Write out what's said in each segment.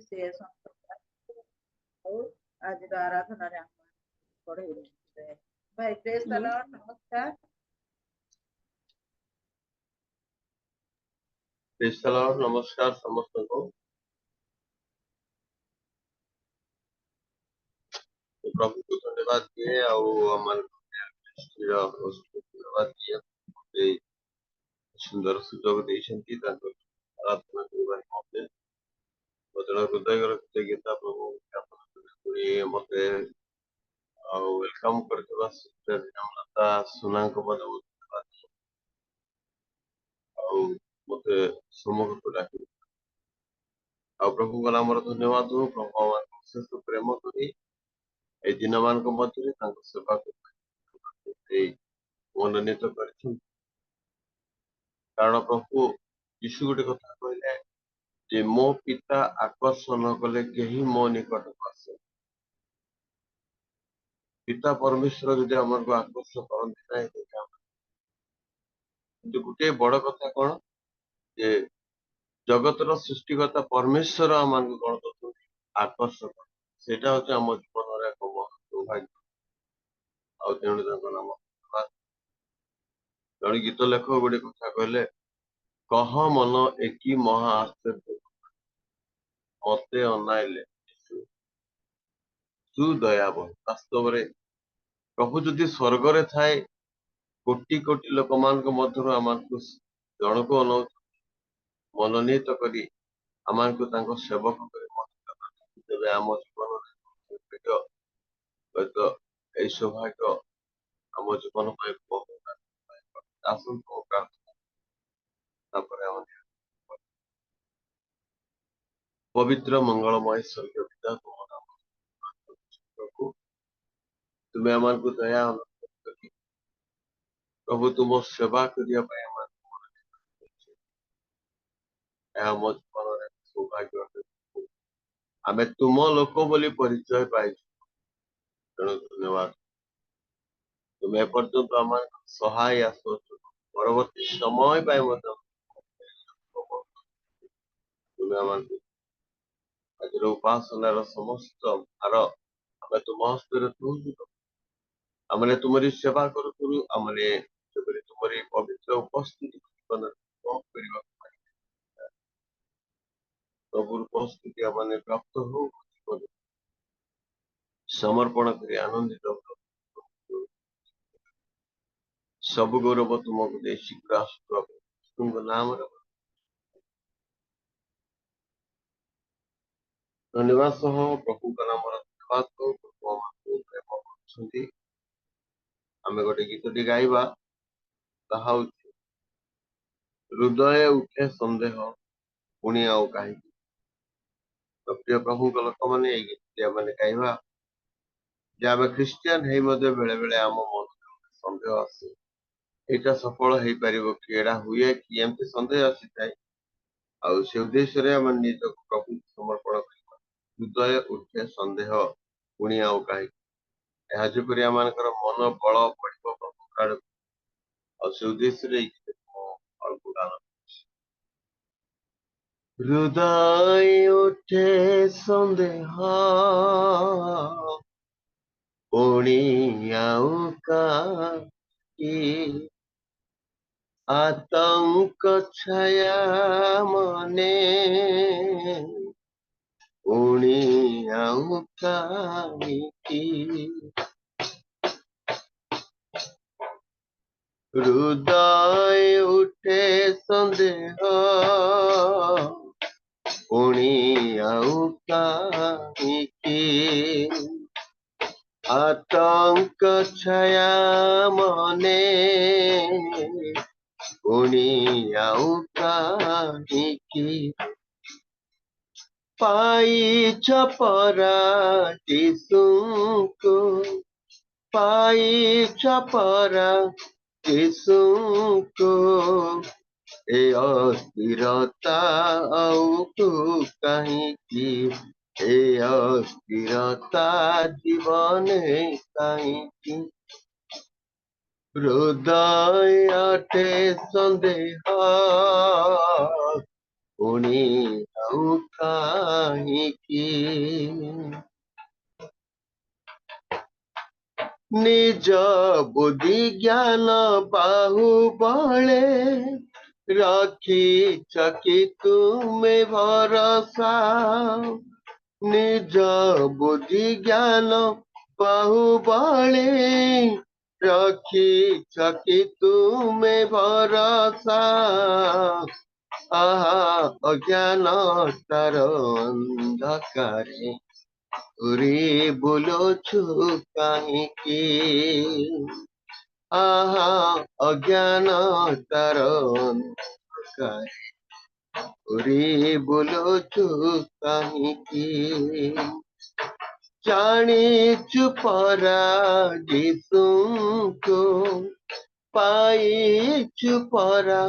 से आज आराधना पढ़े भाई प्रेज द लॉर्ड। नमस्कार। Praise the Lord. नमस्कार समस्त को। प्रभु को धन्यवाद दिए धन्यवाद दिए सुंदर सुजोग देइछंती आराधना करबार मते बदल हृदय कृतज्ञता प्रभु मते वेलकम करथिबा सिस्टर हेमलता सुना को धन्यवाद मते सम्मुख को डाकी प्रभु को नाम धन्यवाद हो। प्रभु विशेष प्रेम करी दिन मान मध्य सेवा मनोनीत कर कारण प्रभु यीशु गोटे कथा कहले जे मो पिता आकर्षण कले कहीं मो निकट आसे। पिता परमेश्वर जदि आम को आकर्षण करते गोटे बड़ कथा कौन जे जगतर सृष्टिकर्ता परमेश्वर आम कौन कर आकर्षण से आम जीवन एक सौभाग्य तेणु नाम जड़े गीत लेखक गोटे कथा कहले कह मन एक महा आश्चर्य मते अनाइले सुदयाब। वास्तव में प्रभु जदि स्वर्ग रे थाए कोटि कोटि लोक मान मध्य आम जन को मनोनीत करी आम को सेवक तेरे आम जीवन सौभाग्य आम जीवन पवित्र मंगलमय स्वर्गीय पिता तुम्हें आम को दया प्रभु तुम सेवा करने जीवन सौभाग्य आम तुम लोक बोली परिचय पाई तेणु धन्यवाद तुम्हें एपर्यंत आम सहाय परवर्ती समय तुम्हें आम आज उपासनार समस्त भार आम तुम हस्त आमने तुम्हारी सेवा करू आमने तुम्हारी पवित्र उपस्थिति प्रभु उपस्थिति आमने प्राप्त हो समर्पण कर आनंदित सब गौरव तुमको दे शीघ्र तुम नाम धन्यवाद सह प्रभु का नाम धन्यवाद आम गोटे गीतटी गाइबा हृदय उठे संदेह पुणी आउ कहीं प्रिय प्रभु लोक मैंने गीत मैंने गाइबा आम ख्रीस्टियान है बेले बेले आम मन सन्देह आसे यहाँ सफल हो पार कि एड़ा हुए कि एमती सन्देह आसी थाए से उद्देश्य निज प्रभु समर्पण कर हृदय उठे संदेह पुणी आउ कहीं जपरी आम मन बल बढ़ प्रभु से उद्देश्य हृदय उठे संदेह पुणी आउ कहीं आतंक छाया मने पुणी आउ कहीं हृदय उठे संदेह पुणी आउ कहीं आतंक छाया मने पुणी आउ कहीं पाइछ परा यीशुको पाइछ परा यीशुको ए अस्थिरता आउ कहीं ए अस्थिरता जीवन कहीं हृदय उठे संदेह पुणी आउ काहिकी निज बुद्धि ज्ञान बाहुबले रखिछ कि तुमे भरोसा निज बुद्धि ज्ञान बाहुबले रखिछ कि तुमे भरोसा आहा अज्ञान तार अंधकारे उरी बुलुछु काहिकी आहा अज्ञान तार अंधकारे उरी बुलुछु काहिकी जानिछु परा यीशुको पाइछु परा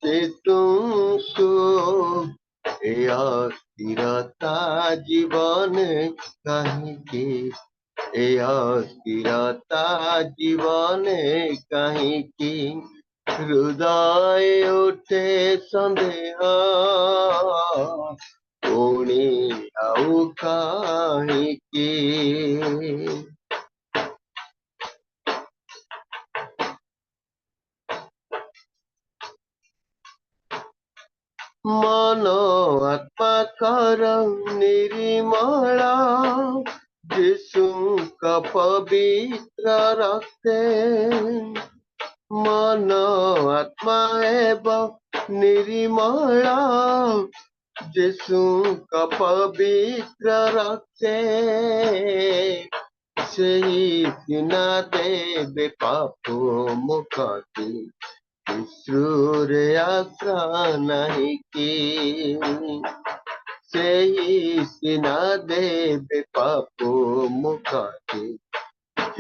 यीशुको ए अस्थिरता जीवन काहिकी ए अस्थिरता जीवन काहिकी हृदय उठे संदेह पुणी आउ काहिकी मन आत्मा कर निर्मला यीशुका पवित्र रक्ते मन आत्मा एवं निर्मला यीशुका पवित्र रक्ते ସେହି ସିନା ଦେବେ ପାପ ମୁକ୍ତି ଈଶ୍ୱରେ ଆଶା ନାହିଁ କି ସେହି ସିନା ଦେବେ ପାପ ମୁକ୍ତି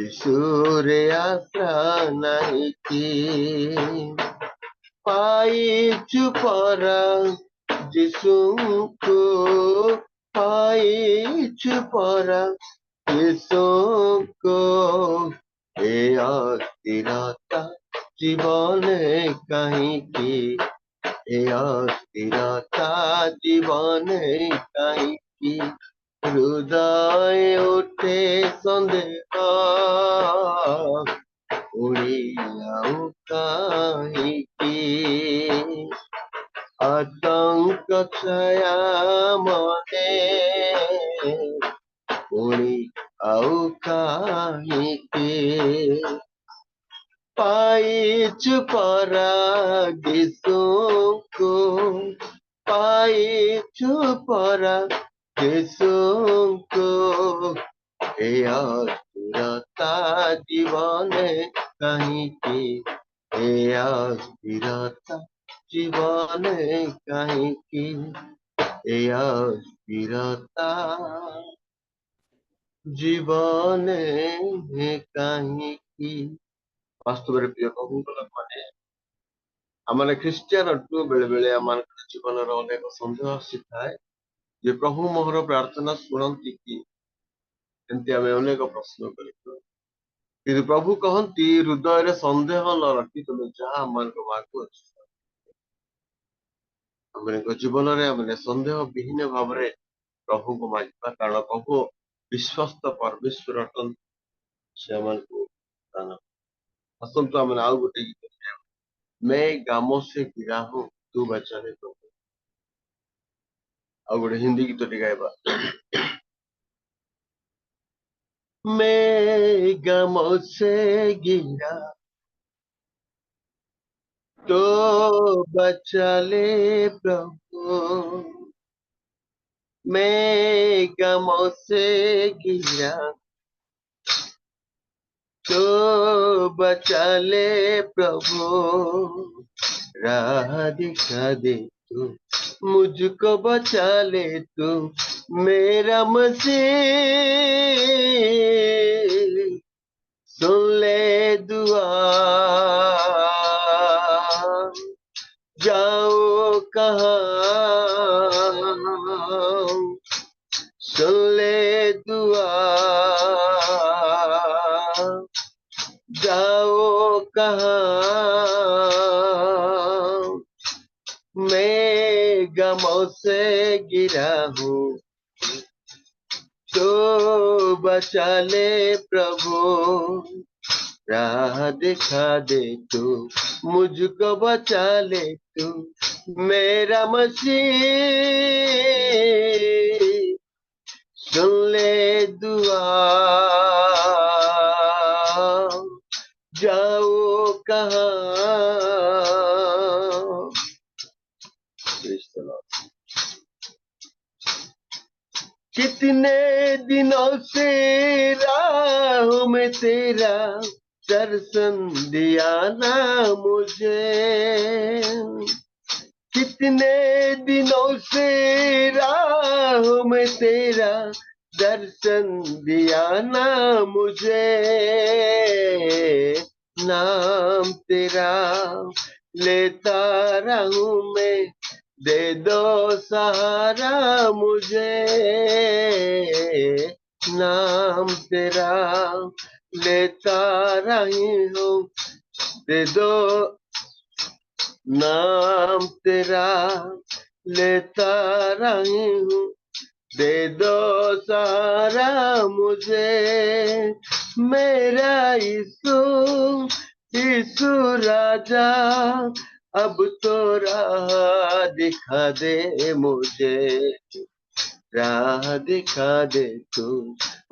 ଈଶ୍ୱରେ ଆଶା ନାହିଁ କି ପାଇଛୁ ପରା ଯୀଶୁଙ୍କୁ ପାଇଛୁ ପରା यीशुको ए अस्थिरता जीवन काहिकी ए अस्थिरता जीवन काहिकी हृदय उठे संदेह उड़ी आउ काहिकी आतंक छाया मने पुणी आउ काहिकी पाइछु परा यीशुको पाइछु परा यीशुको ए अस्थिरता जीवन काहिकी ए अस्थिरता जीवन काहिकी ए अस्थिरता जीवन काहिकी वास्तव में प्रिय प्रभु लोकमाने आमने ख्रिस्टियन अटू बेले बेले आम जीवन अनेक सन्देह आसीଥାଏ जे प्रभु मोहर प्रार्थना शुणती कि एमती आम अनेक प्रश्न कर प्रभु कहती हृदय सन्देह न रखी तुम जहाँ आम मागु आम जीवन में सन्देह विहीन भाव प्रभु को मागिबा कारण प्रभु विश्वस्त परमेश्वर अटन से दान असंतु आम आउ गोटे गीत मैं गामों से गिरा हूँ तू बचाने प्रभु आउ गोटे हिंदी गीत गाइबा मैं गामों से गिरा तो बचा ले प्रभु मैं गमों से गिरा तो बचा ले प्रभु राह दिखा दे तू मुझको बचा ले तू मेरा मसीह सुन ले दुआ जाओ कहाँ सुन ले दुआ जाओ कहाँ मैं गमों गिरा हूँ, तो बचा ले प्रभु, राह दिखा दे तू, मुझको बचा ले तू, मेरा मसीह, सुन ले दुआ, जाओ कहाँ। कितने दिनों से राहों में तेरा दर्शन दिया ना मुझे, कितने दिनों से राहों में तेरा दर्शन दिया ना मुझे, नाम तेरा लेता रहूं मैं, दे दो सहारा मुझे, नाम तेरा लेता रही हूँ, दे दो नाम तेरा लेता रही हूँ, दे दो सहारा मुझे, मेरा यीशु, यीशु राजा, अब तो राह दिखा दे मुझे, राह दिखा दे तू,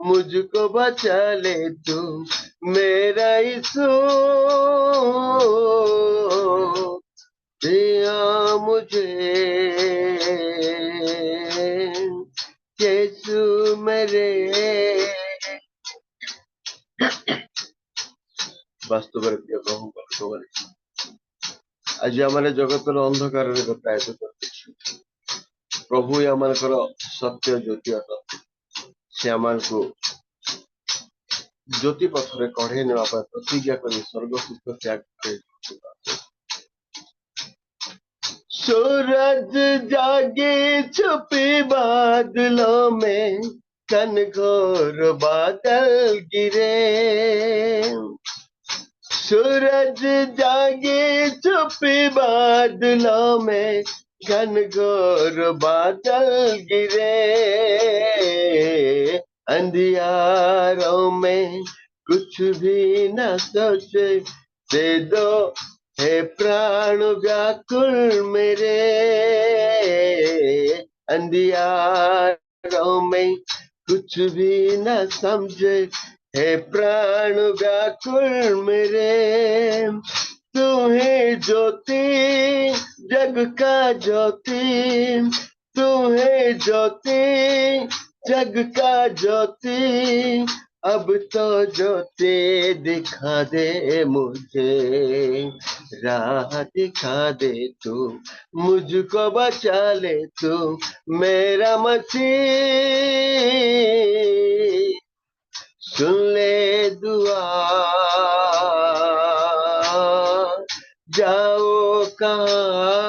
मुझको बचा ले तू, मेरा यीशु, दिया मुझे यीशु मेरे। ବାସ୍ତବରେ ପ୍ରିୟ ପ୍ରଭୁଙ୍କ ଲୋକମାନେ, ଆଜି ଆମେ ଜଗତର ଅନ୍ଧକାରରେ ଗତାୟତ କରିଛୁ, ପ୍ରଭୁ ଆମମାନଙ୍କର ସତ୍ୟ ଜ୍ୟୋତି ଅଟନ୍ତି, ସେ ଆମମାନଙ୍କୁ ଜ୍ୟୋତି ପଥରେ କଢେଇ ନେବା ପାଇଁ ପ୍ରତିଜ୍ଞା କରି ସ୍ୱର୍ଗ ସୁଖ ତ୍ୟାଗ କରି, सूरज जागे छुपे बादलों में, घनघोर बादल गिरे, सूरज जागे छुपे बादलों में, घनघोर बादल गिरे, अंधियारों में कुछ भी न सोचे, दे दो हे प्राण व्याकुल मेरे, अंधियारों में कुछ भी न समझे, हे प्राण व्याकुल मेरे, तू है ज्योति जग का ज्योति, तू है ज्योति जग का ज्योति, अब तो ज्योति दिखा दे मुझे, राह दिखा दे तू, मुझको बचा ले तू, मेरा मसीह, सुन ले दुआ, जाओ कहाँ,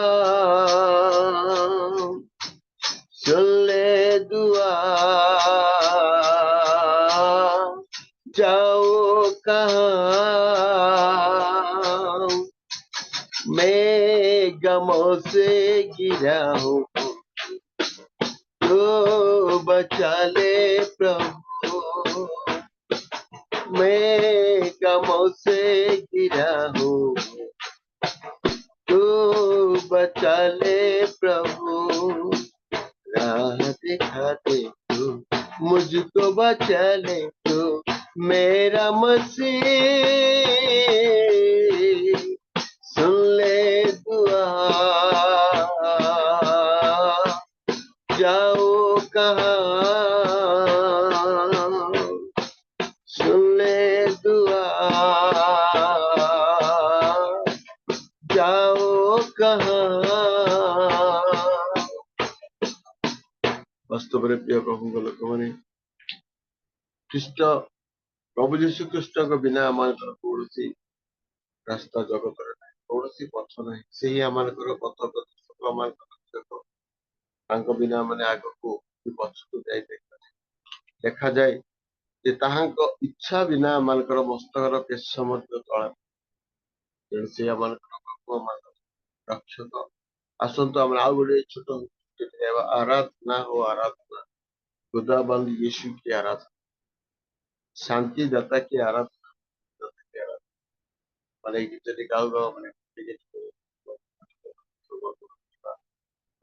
सुन ले दुआ, जाओ कहाँ, मैं गमों से गिरा हूँ, तो बचा ले प्रभु, मैं गमों से गिरा हूँ, तो बचा ले प्रभु, राह दिखा दे तू, मुझको बचा ले तू, मेरा मसीह, सुन ले दुआ, जाओ कहाँ, सुन ले दुआ, जाओ कहाँ। ବାସ୍ତବରେ ପ୍ରିୟ ପ୍ରଭୁଙ୍କ ଲୋକମାନେ, ଖ୍ରୀଷ୍ଟ ପ୍ରଭୁ ଯୀଶୁ ଖ୍ରୀଷ୍ଟଙ୍କ ବିନା ଆମମାନଙ୍କର କୌଣସି ରାସ୍ତା ଜଗତରେ ନାହିଁ, କୌଣସି ପଥ ନାହିଁ, ସେହି ଆମମାନଙ୍କର ପଥ ପ୍ରଦର୍ଶକ, ଆମମାନଙ୍କର ରକ୍ଷକ, ତାଙ୍କ ବିନା ମାନେ ଆଗକୁ କି ପଛକୁ ଯାଇପାରିବା। ଦେଖାଯାଏ ଯେ ତାହାଙ୍କ ଇଚ୍ଛା ବିନା ଆମମାନଙ୍କର ମସ୍ତକର କେଶ ମଧ୍ୟ ତଳା, ତେଣୁ ସେ ଆମମାନଙ୍କର ପ୍ରଭୁ, ଆମମାନଙ୍କର ରକ୍ଷକ। ଆସନ୍ତୁ ଆମେ ଆଉ ଗୋଟେ ଛୋଟ आराधना हो, आराधना। खुदाबंद यीशु की आराधना, शांति दाता की आराधना, মানে গীতটি গাও গাও মানে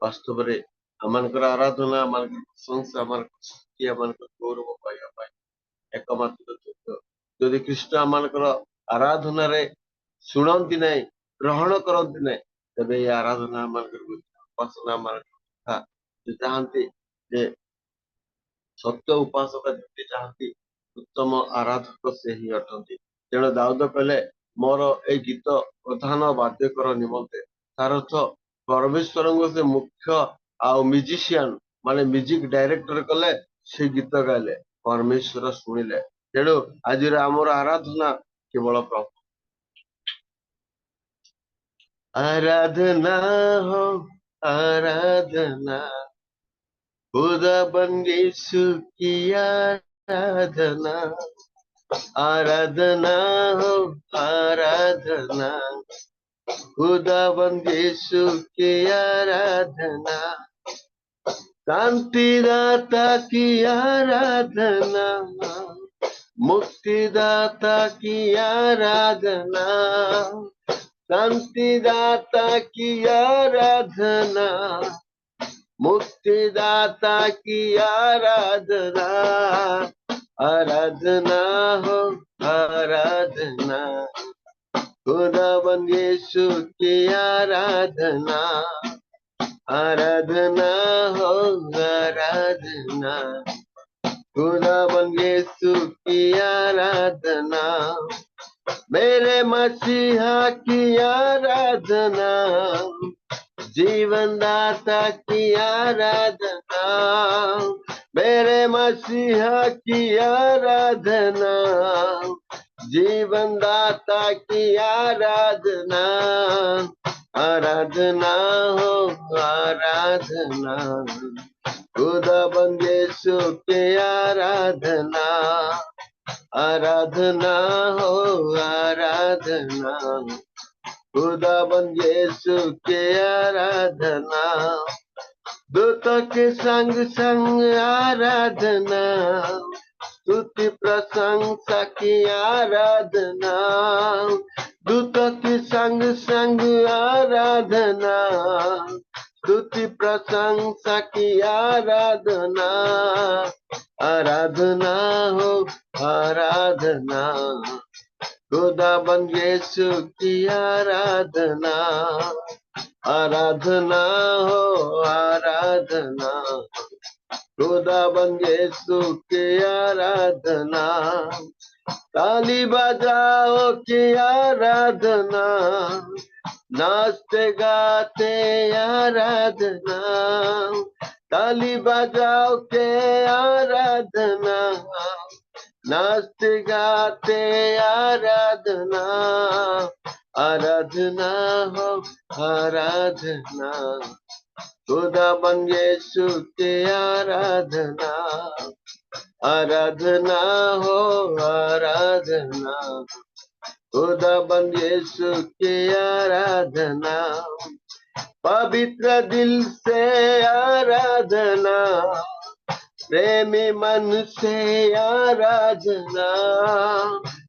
ବାସ୍ତବରେ ଆମମାନଙ୍କର ଆରାଧନା, ଆମମାନଙ୍କର ପ୍ରଶଂସା, ଆମମାନଙ୍କର ସ୍ତୁତି, ଆମମାନଙ୍କର ଗୌରବ ପାଇବା ପାଇଁ ଏକମାତ୍ର ଯୋଗ୍ୟ। ଯଦି ଖ୍ରୀଷ୍ଟ ଆମମାନଙ୍କର ଆରାଧନାରେ ଶୁଣନ୍ତି ନାହିଁ, ଗ୍ରହଣ କରନ୍ତି ନାହିଁ, ତେବେ ଏହି ଆରାଧନା ଆମମାନଙ୍କର ଉପାସନା ଆମମାନଙ୍କର ଯେ ଚାହାନ୍ତି ଯେ ସତ୍ୟ ଉପାସକ ଯେମିତି ଚାହାନ୍ତି, ଉତ୍ତମ ଆରାଧକ ସେ ହିଁ ଅଟନ୍ତି। ତେଣୁ ଦାଉଦ କହିଲେ ମୋର ଏଇ ଗୀତ ପ୍ରଧାନ ବାଦ୍ୟକର ନିମନ୍ତେ। ତାର ଅର୍ଥ ପରମେଶ୍ୱରଙ୍କୁ ସେ ମୁଖ୍ୟ ଆଉ ମ୍ୟୁଜିସିଆନ ମାନେ ମ୍ୟୁଜିକ ଡାଇରେକ୍ଟର କଲେ, ସେ ଗୀତ ଗାଇଲେ, ପରମେଶ୍ୱର ଶୁଣିଲେ। ତେଣୁ ଆଜିର ଆମର ଆରାଧନା କେବଳ ପ୍ରଭୁ। आराधना हो, आराधना, खुदाबंद यीशु की आराधना। आराधना हो, आराधना, खुदाबंद यीशु की आराधना। शांतिदाता की आराधना, मुक्तिदाता की आराधना। शांतिदाता की आराधना, मुक्तिदाता की आराधना। आराधना हो, आराधना, खुदाबंद यीशु की आराधना। आराधना हो, आराधना, खुदाबंद यीशु की आराधना। मेरे मसीहा की आराधना, जीवन दाता की आराधना। मेरे मसीहा की आराधना, जीवन दाता की आराधना। आराधना हो, आराधना, खुदाबंद यीशु की आराधना। आराधना हो, आराधना, खुदाबंद यीशु की आराधना। दूतों के संग संग आराधना, स्तुति प्रशंसा की आराधना। दूतों के संग संग आराधना, स्तुति प्रशंसा की आराधना। आराधना हो, आराधना, खुदाबंद यीशु की आराधना। आराधना हो, आराधना, खुदाबंद यीशु की आराधना। ताली बजाओ की आराधना, नाचते गाते आराधना। ताली बजाओ के आराधना, नाचते गाते आराधना। आराधना हो, आराधना, खुदाबंद यीशु की आराधना। आराधना हो, आराधना, खुदाबंद यीशु की आराधना। पवित्र दिल से आराधना, प्रेमी मन से आराधना।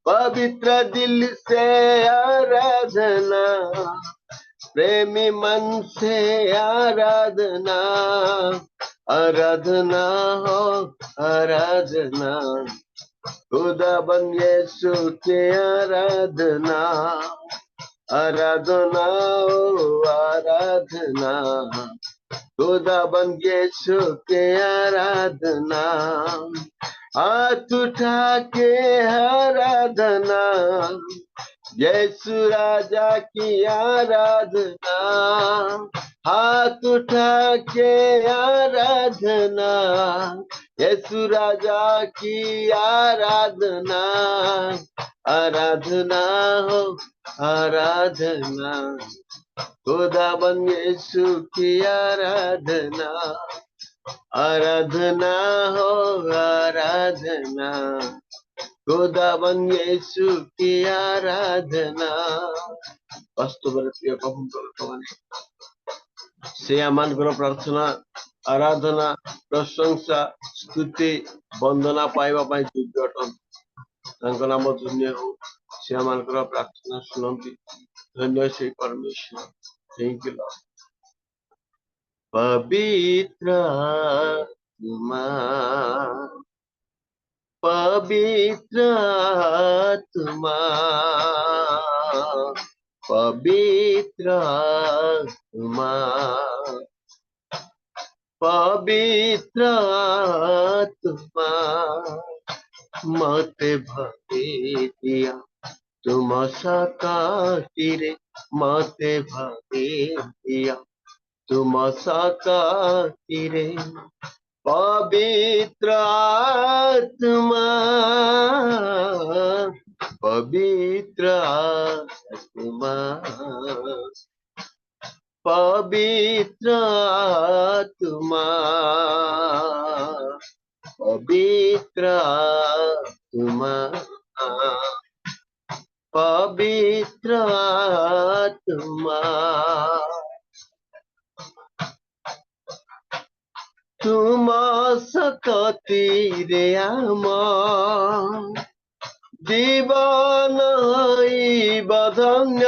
पवित्र दिल से आराधना, प्रेमी मन से आराधना। आराधना हो, आराधना, खुदाबंद यीशु की आराधना। आराधना हो, आराधना, खुदाबंद यीशु की आराधना। हाथ उठा के आराधना, यीशु राजा की आराधना। हाथ उठा के आराधना, यीशु राजा की आराधना। आराधना हो, आराधना, खुदाबंद यीशु की आराधना। आराधना हो, आराधना, खुदाबंद यीशु की आराधना। वास्तव में प्रिय प्रभु, से आमानकर प्रार्थना आराधना प्रशंसा स्तुति वंदना पाइबा पाई योग्य अटंती नाम धन्य हो से आमानकर प्रार्थना शुणती धन्य से परमेश्वर थैंक यू लॉर्ड पवित्र आत्मा पवित्र आत्मा पवित्र आत्मा पवित्र आत्मा मत भरे दिया तुम सकातिरे मत भरे दिया तुम सकातिरे पवित्र आत्मा पवित्र आत्मा पवित्र आत्मा पवित्र आत्मा पवित्र आत्मा तुम सकतिरे आम जीवन धन्य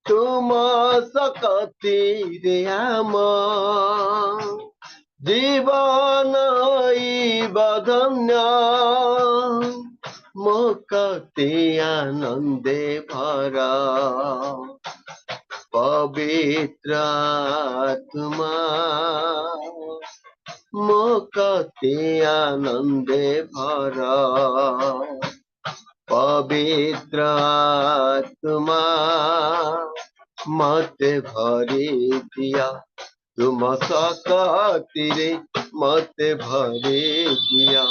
तुम सकतिरे आम जीवन धन्य मोकते आनंदे भरा पवित्र आत्मा मोकते आनंदे भरा पवित्र आत्मा मत भरे दिया तुम सकातिरे मत भरे दिया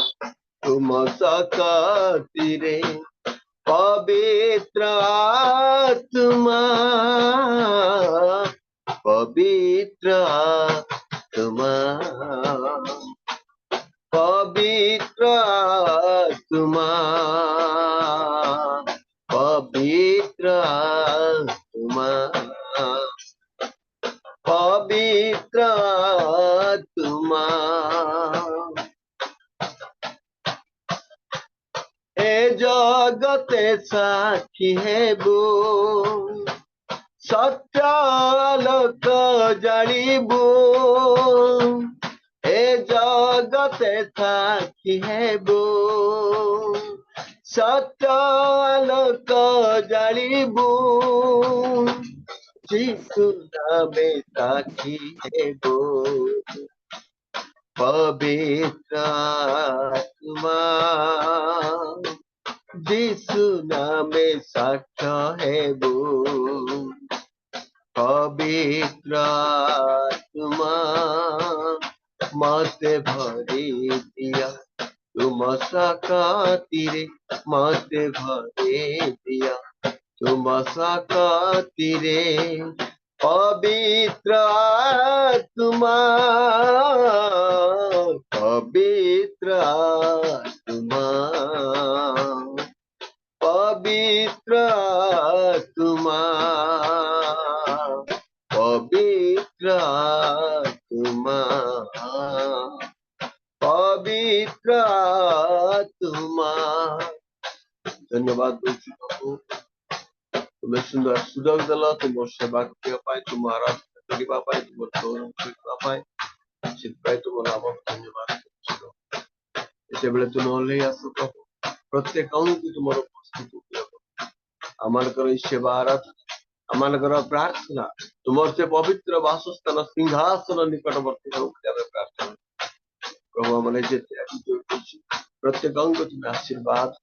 तुम सकातिरे पवित्र आत्मा पवित्र आत्मा पवित्र आत्मा पवित्र आत्मा पवित्र आत्मा ए जगते साक्षी हेबु सत्य आलोक जानिबु ए जगते साक्षी हेबु सत्य आलोक जानिबु जीसु नामे साक्षी हेबु पवित्र आत्मा जीसु नामे साक्ष्य हेबु पवित्र आत्मा मते भरे दिया तुम सकातिरे मते भरे दिया तुम सकातिरे पवित्र आत्मा पवित्र आत्मा पवित्र आत्मा पवित्र आत्मा पवित्र आत्मा धन्यवाद प्रभु तुम्हें सुंदर सुजोग देल तुम सेवा करने तुम आराधना करने तुम गौरव करने तुम नाम धन्यवाद तु नल्ले आस प्रभु प्रत्येक तुम उपस्थित आमानकर सेवा आराधना आमानकर प्रार्थना तुम से पवित्र वासस्थान सिंहासन निकटवर्ती प्रार्थना प्रभु आम प्रत्येक तुम्हें आशीर्वाद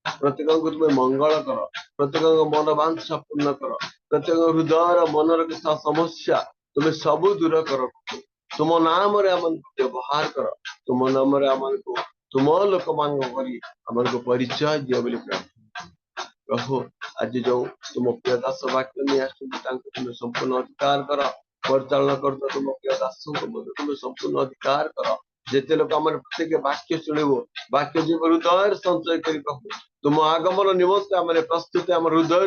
प्रत्येक तुम्हें मंगल कर प्रत्येक मन वांछा पूर्ण कर प्रत्येक हृदय मनर किसा समस्या तुम्हें सब दूर कर तुम नाम व्यवहार कर तुम नाम तुम लोक मान परिचय दियो बोली प्रार्थना प्रभु आज जो तुम प्रिय दास वाक्य नहीं तुम्हें संपूर्ण अधिकार कर परिचालन कर तुम प्रिय दास तुम्हें संपूर्ण अधिकार कर जिते लोक आम प्रत्येक वाक्य शुणव वाक्य जीव हृदय संचय कर प्रभु तुम आगमन निमंत्रण आम प्रस्तुत आम हृदय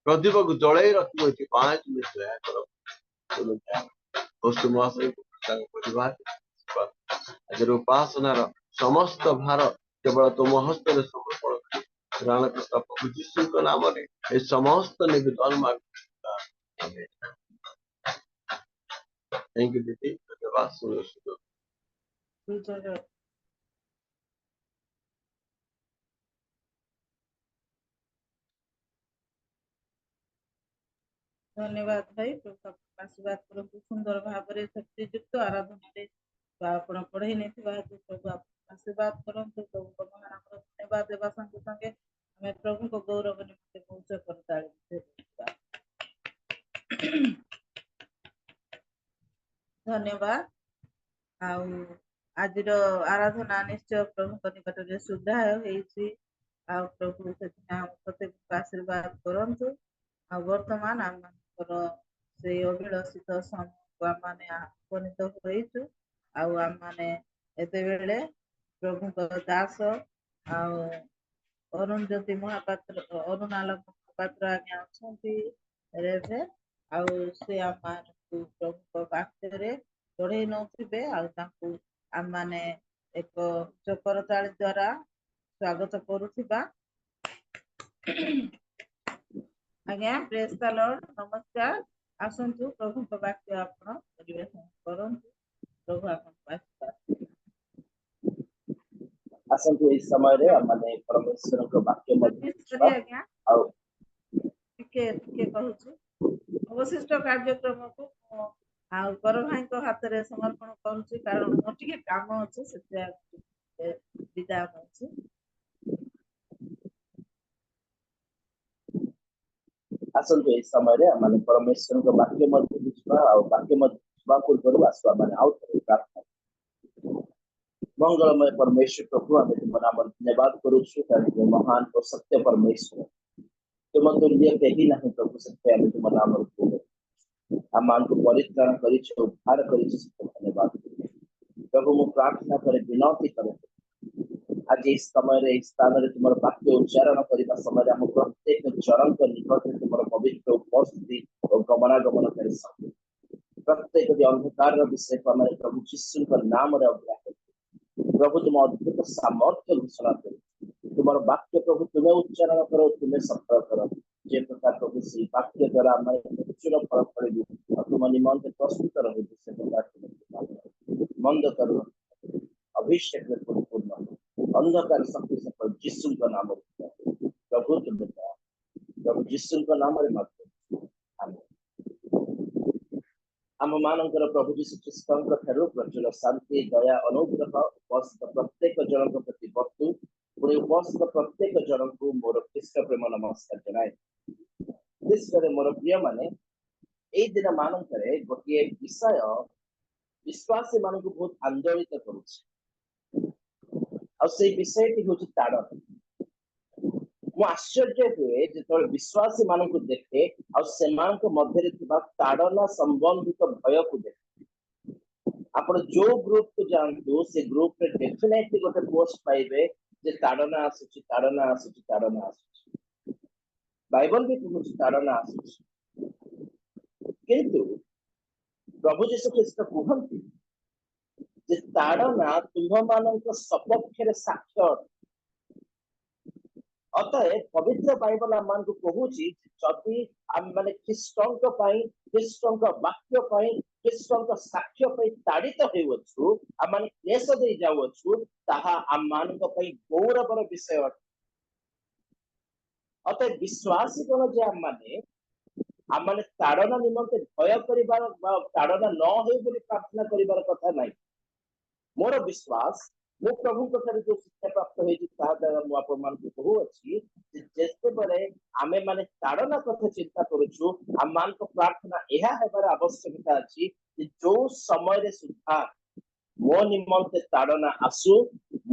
प्रदीप को जड़े रखी 5 मिनट दया करो परिवार आज उपासनार समस्त भार केवल तुम हस्त समर्पण राणकृष्ण प्रभु जीशु नाम समस्त निवेदन थैंक यू दीदी धन्यवाद धन्यवाद भाई प्रभु आशीर्वाद करंतु सुंदर भाव में शक्तियुक्त आराधना आपण पढ़े नहीं प्रभु आशीर्वाद करंतु प्रभु को महान धन्यवाद देवा संगे संगे हमें प्रभु को गौरव निमित्त पहुंच करता धन्यवाद आज आराधना निश्चय प्रभु निकट में सुधार प्रभु से प्रत्येक आशीर्वाद करंतु वर्तमान आम से अभिलषित समय उपनीत होइछु आम माने एते बेले प्रभु दास अरुण ज्योति महापात्र अरुणालक महापात्र आज्ञा अच्छा से आम प्रभु वाक्य चढ़े नौथे आम माने एक चक्कर ताली द्वारा स्वागत करुवा आज्ञा प्रेज द लॉर्ड नमस्कार आसंतु प्रभु वाक्य आपण परिवेशन करंतु प्रभु आपण आसंतु इस समय रे माने परमेश्वर को वाक्य मध्ये आज्ञा के कहूछु अवशिष्ट कार्यक्रम को कर भाई को हाथ रे समर्पण करूछु कारण मोटिके काम अछि से विदा होछि आसंतु इस समय रे माने परमेश्वर को वाक्य मध्ये बुझबा और वाक्य मध्ये बुझबा पूर्व आसवा माने आउट प्रार्थना मंगलमय परमेश्वर प्रभु आमे तुम नाम धन्यवाद करूछु ताकि महान और सत्य परमेश्वर तुम तुल्य कहीं नहीं प्रभु सत्य आमे तुम नाम आमान को परित्राण करिछ उद्धार करिछ धन्यवाद प्रभु मु प्रार्थना करे विनती करे आज इस समय रे इस स्थान रे तुम वाक्य उच्चारण करबा समय हम प्रत्येक चरण को निकट तुम पवित्र उपस्थिति और गमनागमन करे प्रत्येक अंधकार विषय को हमारे प्रभु यीशु का नाम रे अग्राह प्रभु तुम अद्भुत सामर्थ्य घोषणा करो तुम वाक्य प्रभु तुम्हें उच्चारण करो तुम्हें सफल करो जे प्रकार प्रभु से वाक्य द्वारा हमारे प्रचुर फल पड़ेगी और तुम निमंत्रण प्रस्तुत रहो से प्रकार मंद करो अभिषेक में परिपूर्ण अंधकार शक्ति से पर यीशु का नाम प्रभु तुम प्रभु यीशु का नाम रे मात्र आम मानकर प्रभु यीशु ख्रीष्टଙ୍କ ଠାରୁ प्रचुर शांति दया अनुग्रह उपस्थित प्रत्येक जनक प्रति वर्तु पुणी उपस्थित प्रत्येक जन को मोर ख्रीष्ट प्रेम नमस्कार जनाए विशेष मोर प्रिय माने ए दिन मानकरे गोटे विषय विश्वासी मान को बहुत आंदोलित करुछि और से विषय टी होछि ताड़न मु आश्चर्य हुए जो विश्वासी मान को देखे और सेमान को मध्य ताड़ना संबंधित भय को देखे आप जो ग्रुप को जानतु से ग्रुप रे डेफिनेटली गोटे पोस्ट पाइबे जे ताड़ना आसुछि ताड़ना आसुछि ताड़ना आसुछि बाइबल भी कहूछि ताड़ना आसुछि किंतु प्रभु यीशु ख्रीष्ट कहନ୍ତି जे ताड़ना तुम्ह मानक सपक्ष रे साक्ष्य अतः पवित्र बाइबल आम को कहूछि जदि आम माने ख्रीष्टଙ୍କ ପାଇଁ ଖ୍ରୀଷ୍ଟଙ୍କ वाक्य ପାଇଁ ଖ୍ରୀଷ୍ଟଙ୍କ साक्ष्य ପାଇଁ ताड़ित हेउछु आम माने क्लेश दे जाउछु ताहा आम मानक ପାଇଁ गौरवर विषय अतः विश्वासी कोन जे आम माने ताड़ना निमंते भय करिबार ताड़ना न हो बोली प्रार्थना करिबार कथा नाही मोर विश्वास मो प्रभु को जो शिक्षा प्राप्त होइछि ता द्वारा मु आप मान को कहू अछि जेते बरे आमे माने ताड़ना कथा चिंता करूछु आम मान को प्रार्थना एहा हेबार आवश्यकता अछि जो समय रे सुधा मो निमंते ताड़ना आसु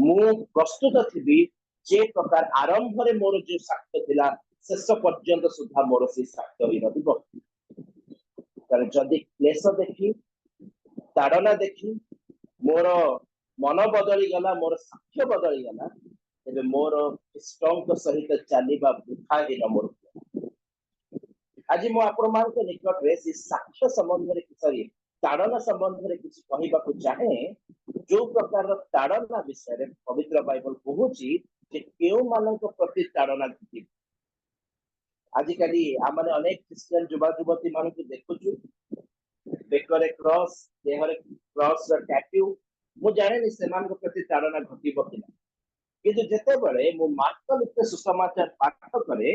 मु प्रस्तुत थिबी जे प्रकार आरंभ रे मोर जो साक्ष्य थिला शेष पर्यंत सुधा मोर से साक्ष्य होई रहिबो कारण जदि क्लेश देखी ताड़ना देखी मोर मन बदली गला मोर साक्ष्य बदली गला तेबे मोर ख्रीष्टଙ୍କ सहित चलीबा वृथा ही न मोर आज मु आपण मान निकट रे साक्ष्य संबंध रे सॉरी ताड़ना संबंध रे किसी कहबा को चाहे जो प्रकार ताड़ना विषय रे पवित्र बाइबल कहूची जे केउ मानक प्रति ताड़ना घटी आजिकाली आमने अनेक क्रिश्चियन युवा युवती मान को देखुछु बेकरे क्रॉस देहरे क्रॉस र टैटू मु जाने नि सेमान को प्रति ताड़ना घटी बकिना किंतु जेते बळे मु मार्क लिखित सुसमाचार पाठ करे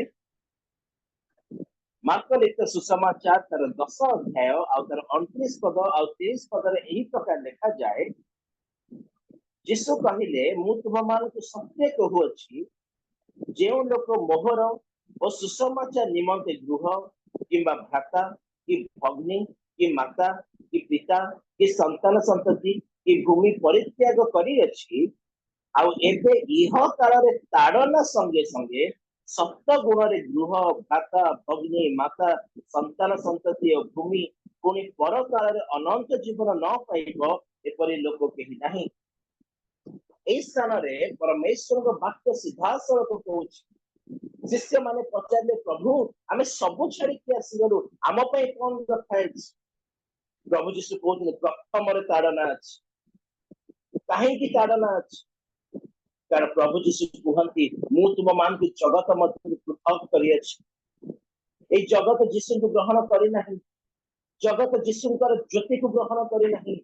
मार्क लिखित सुसमाचार तर 10 अध्याय आ तर 29 पद आ 30 पद रे एही प्रकार लिखा जाए यीशु कहिले मु तुम मान को सत्य कहूची जेउ लोक मोहर और सुसमाचार निमंते गृह किंबा भ्राता कि भग्नी कि माता कि पिता कि संतान संतति कि भूमि परित्याग करी अछि आउ एबे इह काल रे ताड़ना संगे संगे सप्त गुण रे गृह भ्राता भग्नी माता संतान संतति और भूमि पुनि पर काल रे अनंत जीवन न पाइबो एपरि लोक केहि नाही एई स्थान रे परमेश्वर को वाक्य सीधा सड़क कहूछि शिष्य माने पचारे प्रभु आमे सब छाड़ी के आसीगलु आम पई कोन रखाय प्रभु यीशु कहते प्रथम रे ताड़ना अछि काहे की ताड़ना अछि कारण प्रभु यीशु कहंती मु तुम मान को जगत मध्य पृथक करी अछि ए जगत यीशु को ग्रहण करी नाही जगत यीशु कर ज्योति को ग्रहण करी नाही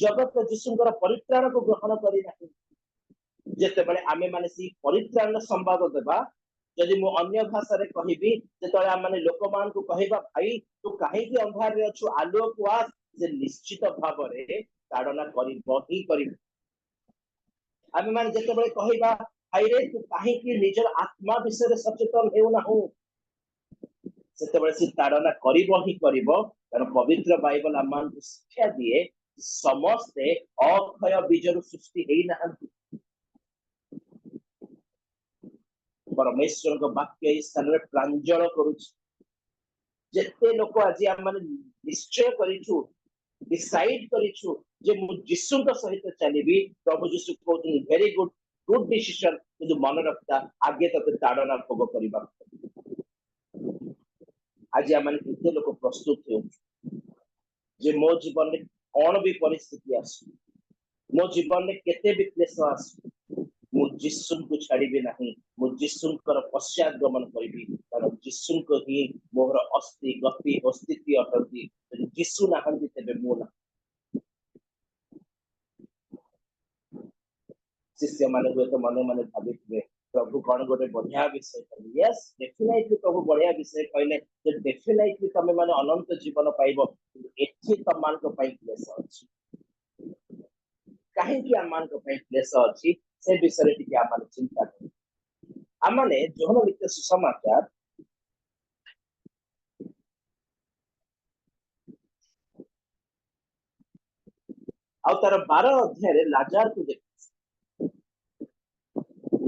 जगत यीशु कर परित्राण को ग्रहण करी नाही जेते बळे आमे माने सी परित्राण संवाद देबा यदि मु अन्य भाषा रे कहिबी जेतळे माने लोक मान को कहबा भाई तू काहे की अंधार रे अछु आलोक को आस जे निश्चित भाव रे ताड़ना करिबो ही करिबो आमे माने जेते बळे कहबा भाई रे तू काहे की निजर आत्मा विषय रे सचेतन हेउ ना हो सेते बळे सी ताड़ना करिबो ही करिबो कारण पवित्र बाइबल आमान को शिक्षा दिए समस्ते अक्षय बीजरु सृष्टि हेइ नाहंती परमेश्वर को वाक्य इस स्थान रे प्रांजल करूछ जेते लोक आज हम माने निश्चय करिछु डिसाइड करिछु जे मु यीशु के सहित चलीबी प्रभु यीशु कहउछन वेरी गुड गुड डिसीजन किंतु मन रखता आगे तक ताड़ना भोग करिबा आज हम माने किते लोक प्रस्तुत हो जे मो जीवन में कोन भी परिस्थिति आसु मो जीवन में केते भी क्लेश आसु मु यीशु को छाड़ीबी नहीं मु यीशु कर पश्चात गमन करिबी कारण यीशु को ही मोर अस्थि गति अस्तित्व अटंती यीशु नाहंती तेबे मु ना शिष्य माने हुए तो मने मने भाबिथिबे प्रभु कौन गोटे बढ़िया विषय कहले यस डेफिनेटली प्रभु बढ़िया विषय कहले जे डेफिनेटली तमे माने अनंत जीवन पाइबो एथि तमान को पाइ क्लेश अछि काहे कि आमान को पाइ क्लेश अछि से विषय टिके आमान चिंता करू आमाने जोहन लिखित सुसमाचार आ तार 12 अध्याय रे लाजार को देख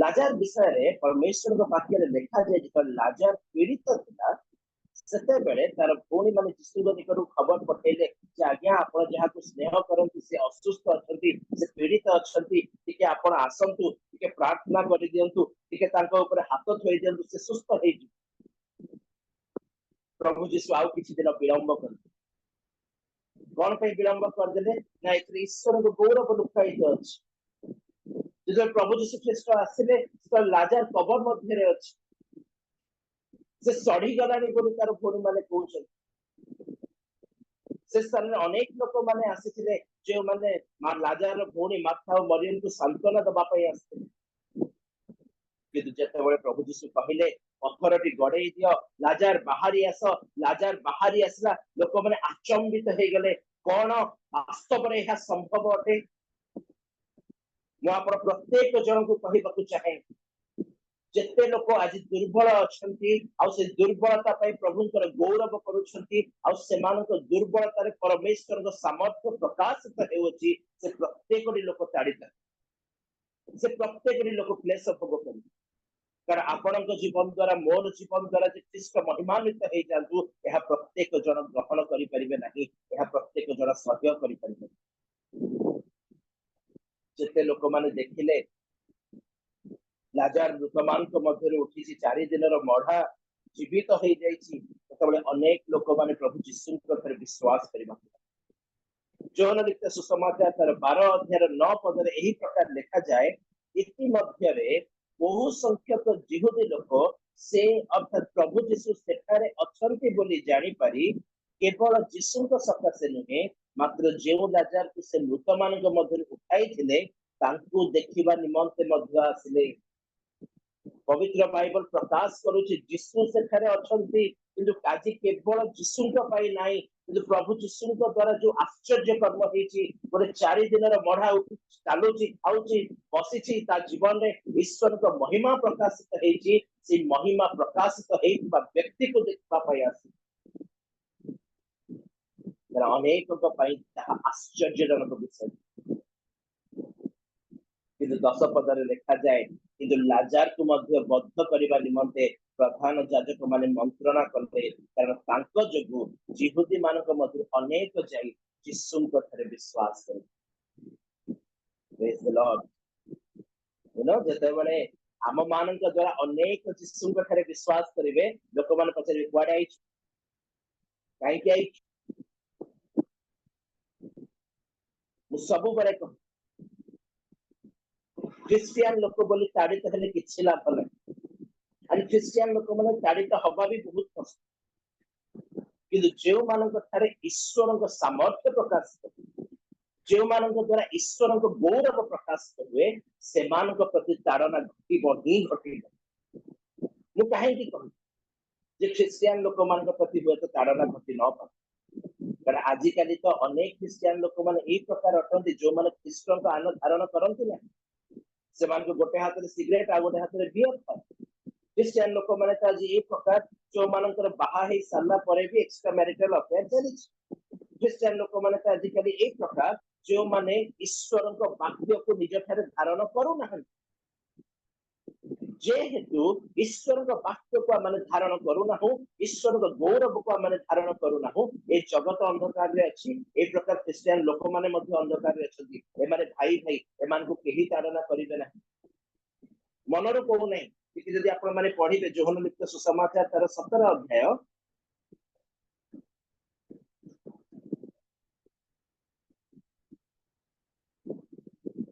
लाजार विषय रे परमेश्वर को वाक्य रे लिखा जाय जे लाजार पीड़ित था सेते बेले तार भौणी माने यीशु को निकटू खबर पठेले जे आज्ञा आपण जहा को स्नेह करंती से असुस्थ अछंती से पीड़ित अछंती टिके आपण आसंतु टिके प्रार्थना करि दियंतु टिके तांको ऊपर हाथ थोइ दियंतु से सुस्थ हेइ प्रभु यीशु आउ किछि दिन विलंब कर कोन पे विलंब कर देले ना ईश्वर को गौरव लुकाई अछि जे प्रभु यीशु ख्रीष्ट आसिले तो लाजार कबर मध्य रे अछि से सड़ी गलानी बोली तार भौणी माने कहउछन से स्थान अनेक लोक माने आसीथिले जे माने लाजार भौणी माथा और मरियम को सांत्वना दबा पई आस्ते किंतु जेते बळे प्रभु यीशु कहिले पत्थरटी गड़ेई दियो लाजार बाहरी आसला लोक माने आचंबित हे गले कोन वास्तव रे यह संभव अटे मु आपण प्रत्येक जन को कहिबाकू चाहे जेते लोक आज दुर्बल अछंती आ से दुर्बलता पई प्रभुंकर गौरव करूछंती आ सेमानक दुर्बलता रे परमेश्वर को सामर्थ्य प्रकाशित हेउची से प्रत्येक लोक ताड़ित से प्रत्येक लोक क्लेश भोग करी कारण आपणक जीवन द्वारा मोर जीवन द्वारा जे ख्रीष्ट महिमान्वित हे जांतु यह प्रत्येक जन ग्रहण करि परिबे नाही यह प्रत्येक जन सह्य करि परिबे जेते लोक माने देखिले लाजार मृतमान मध्य उठी 4 दिन मढ़ा जीवित हो जाइछि ସେତେବେଳେ ଅନେକ ଲୋକମାନେ ପ୍ରଭୁ ଯୀଶୁଙ୍କ ଠାରେ ବିଶ୍ୱାସ କରିବା। ଯୋହନ ଲିଖିତ ସୁସମାଚାର ତାର 12 ଅଧ୍ୟାୟର 9 ପଦରେ ଏହି ପ୍ରକାର ଲେଖାଯାଏ, ଇତିମଧ୍ୟରେ ବହୁ ସଂଖ୍ୟକ ଜିହୁଦୀ ଲୋକ ସେ ଅର୍ଥାତ୍ ପ୍ରଭୁ ଯୀଶୁ ସେଠାରେ ଅଛନ୍ତି ବୋଲି ଜାଣିପାରି କେବଳ ଯୀଶୁଙ୍କ ସକାଶେ ନୁହେଁ ମାତ୍ର ଯେଉଁ ଲାଜାରକୁ ସେ ମୃତମାନଙ୍କ ମଧ୍ୟରୁ ଉଠାଇଥିଲେ ତାଙ୍କୁ ଦେଖିବା ନିମନ୍ତେ ମଧ୍ୟ ଆସିଲେ। ପବିତ୍ର ବାଇବଲ ପ୍ରକାଶ କରୁଛି ଯୀଶୁ ସେଠାରେ ଅଛନ୍ତି, କିନ୍ତୁ ଆଜି କେବଳ ଯୀଶୁଙ୍କ ପାଇଁ ନାହିଁ, କିନ୍ତୁ ପ୍ରଭୁ ଯୀଶୁଙ୍କ ଦ୍ୱାରା ଯୋଉ ଆଶ୍ଚର୍ଯ୍ୟ କର୍ମ ହେଇଛି, ଗୋଟେ 4 ଦିନର ମଢା ଚାଲୁଛି, ଖାଉଛି, ବସିଛି, ତା ଜୀବନରେ ଈଶ୍ୱରଙ୍କ ମହିମା ପ୍ରକାଶିତ ହେଇଛି। ସେଇ ମହିମା ପ୍ରକାଶିତ ହେଇଥିବା ବ୍ୟକ୍ତିକୁ ଦେଖିବା ପାଇଁ ଆସି ଅନେକଙ୍କ ପାଇଁ ତାହା ଆଶ୍ଚର୍ଯ୍ୟଜନକ ବିଷୟ। କିନ୍ତୁ 10 ପଦରେ ଲେଖାଯାଏ, କିନ୍ତୁ ଲାଜାରକୁ ମଧ୍ୟ ବଦ୍ଧ କରିବା ନିମନ୍ତେ ପ୍ରଧାନ ଯାଜକ ମାନେ ମନ୍ତ୍ରଣା କଲେ, କାରଣ ତାଙ୍କ ଯୋଗୁଁ ଜିହୁଦୀ ମାନଙ୍କ ମଧ୍ୟରୁ ଅନେକ ଯାଇ ଯୀଶୁଙ୍କ ଠାରେ ବିଶ୍ୱାସ କଲେ। Praise the Lord. ଯେତେବେଳେ ଆମ ମାନଙ୍କ ଦ୍ୱାରା ଅନେକ ଯୀଶୁଙ୍କ ଠାରେ ବିଶ୍ୱାସ କରିବେ, ଲୋକମାନେ ପଚାରିବେ କୁଆଡେ ଆଇଛୁ, କାହିଁକି ଆଇଛୁ? ମୁଁ ସବୁବେଳେ କହେ ଖ୍ରୀଷ୍ଟିଆନ ଲୋକ ବୋଲି ତାଡିତ ହେଲେ କିଛି ଲାଭ ନାହିଁ। ଆଉ ଖ୍ରୀଷ୍ଟିଆନ ଲୋକମାନେ ତାଡିତ ହବା ବି ବହୁତ କଷ୍ଟ। କିନ୍ତୁ ଯେଉଁମାନଙ୍କ ଠାରେ ଈଶ୍ୱରଙ୍କ ସାମର୍ଥ୍ୟ ପ୍ରକାଶିତ ହୁଏ, ଯେଉଁମାନଙ୍କ ଦ୍ୱାରା ଈଶ୍ୱରଙ୍କ ଗୌରବ ପ୍ରକାଶିତ ହୁଏ, ସେମାନଙ୍କ ପ୍ରତି ତାଡନା ଘଟିବ ହିଁ ଘଟିବ। ମୁଁ କାହିଁକି କହିବି ଯେ ଖ୍ରୀଷ୍ଟିଆନ ଲୋକମାନଙ୍କ ପ୍ରତି ହୁଏତ ତାଡନା ଘଟି ନ ପାରେ, କାରଣ ଆଜିକାଲି ତ ଅନେକ ଖ୍ରୀଷ୍ଟିଆନ ଲୋକମାନେ ଏଇ ପ୍ରକାର ଅଟନ୍ତି ଯୋଉମାନେ ଖ୍ରୀଷ୍ଟଙ୍କ ଆନ ଧାରଣ କରନ୍ତି ନାହିଁ। ସେମାନଙ୍କୁ ଗୋଟେ ହାତରେ ସିଗାରେଟ ଆଉ ଗୋଟେ ହାତରେ ବିୟର ଥାଏ। ଖ୍ରୀଷ୍ଟିଆନ ଲୋକମାନେ ତ ଆଜି ଏଇ ପ୍ରକାର ଯୋଉମାନଙ୍କର ବାହା ହେଇ ସାରିଲା ପରେ ବି ଏକ୍ସଟ୍ରା ମ୍ୟାରିଟାଲ ଅଫେୟାର ଚାଲିଛି। ଖ୍ରୀଷ୍ଟିଆନ ଲୋକମାନେ ତ ଆଜିକାଲି ଏଇ ପ୍ରକାର ଯୋଉମାନେ ଈଶ୍ୱରଙ୍କ ବାକ୍ୟକୁ ନିଜ ଠାରେ ଧାରଣ କରୁନାହାନ୍ତି। ଯେହେତୁ ଈଶ୍ୱରଙ୍କ ବାକ୍ୟକୁ ଆମେ ଧାରଣ କରୁନାହୁଁ, ଈଶ୍ୱରଙ୍କ ଗୌରବକୁ ଆମେ ଧାରଣ କରୁନାହୁଁ, ଏ ଜଗତ ଅନ୍ଧକାରରେ ଅଛି। ଏ ପ୍ରକାର ଖ୍ରୀଷ୍ଟିଆନ ଲୋକମାନେ ମଧ୍ୟ ଅନ୍ଧକାରରେ ଅଛନ୍ତି। ଏମାନେ ଭାଇ ଭାଇ, ଏମାନଙ୍କୁ କେହି ତାଡନା କରିବେ ନାହିଁ। ମନରୁ କହୁନାହିଁ, ଟିକେ ଯଦି ଆପଣ ମାନେ ପଢିବେ ଯୋହନ ଲିଖିତ ସୁସମାଚାର ତାର 17 ଅଧ୍ୟାୟ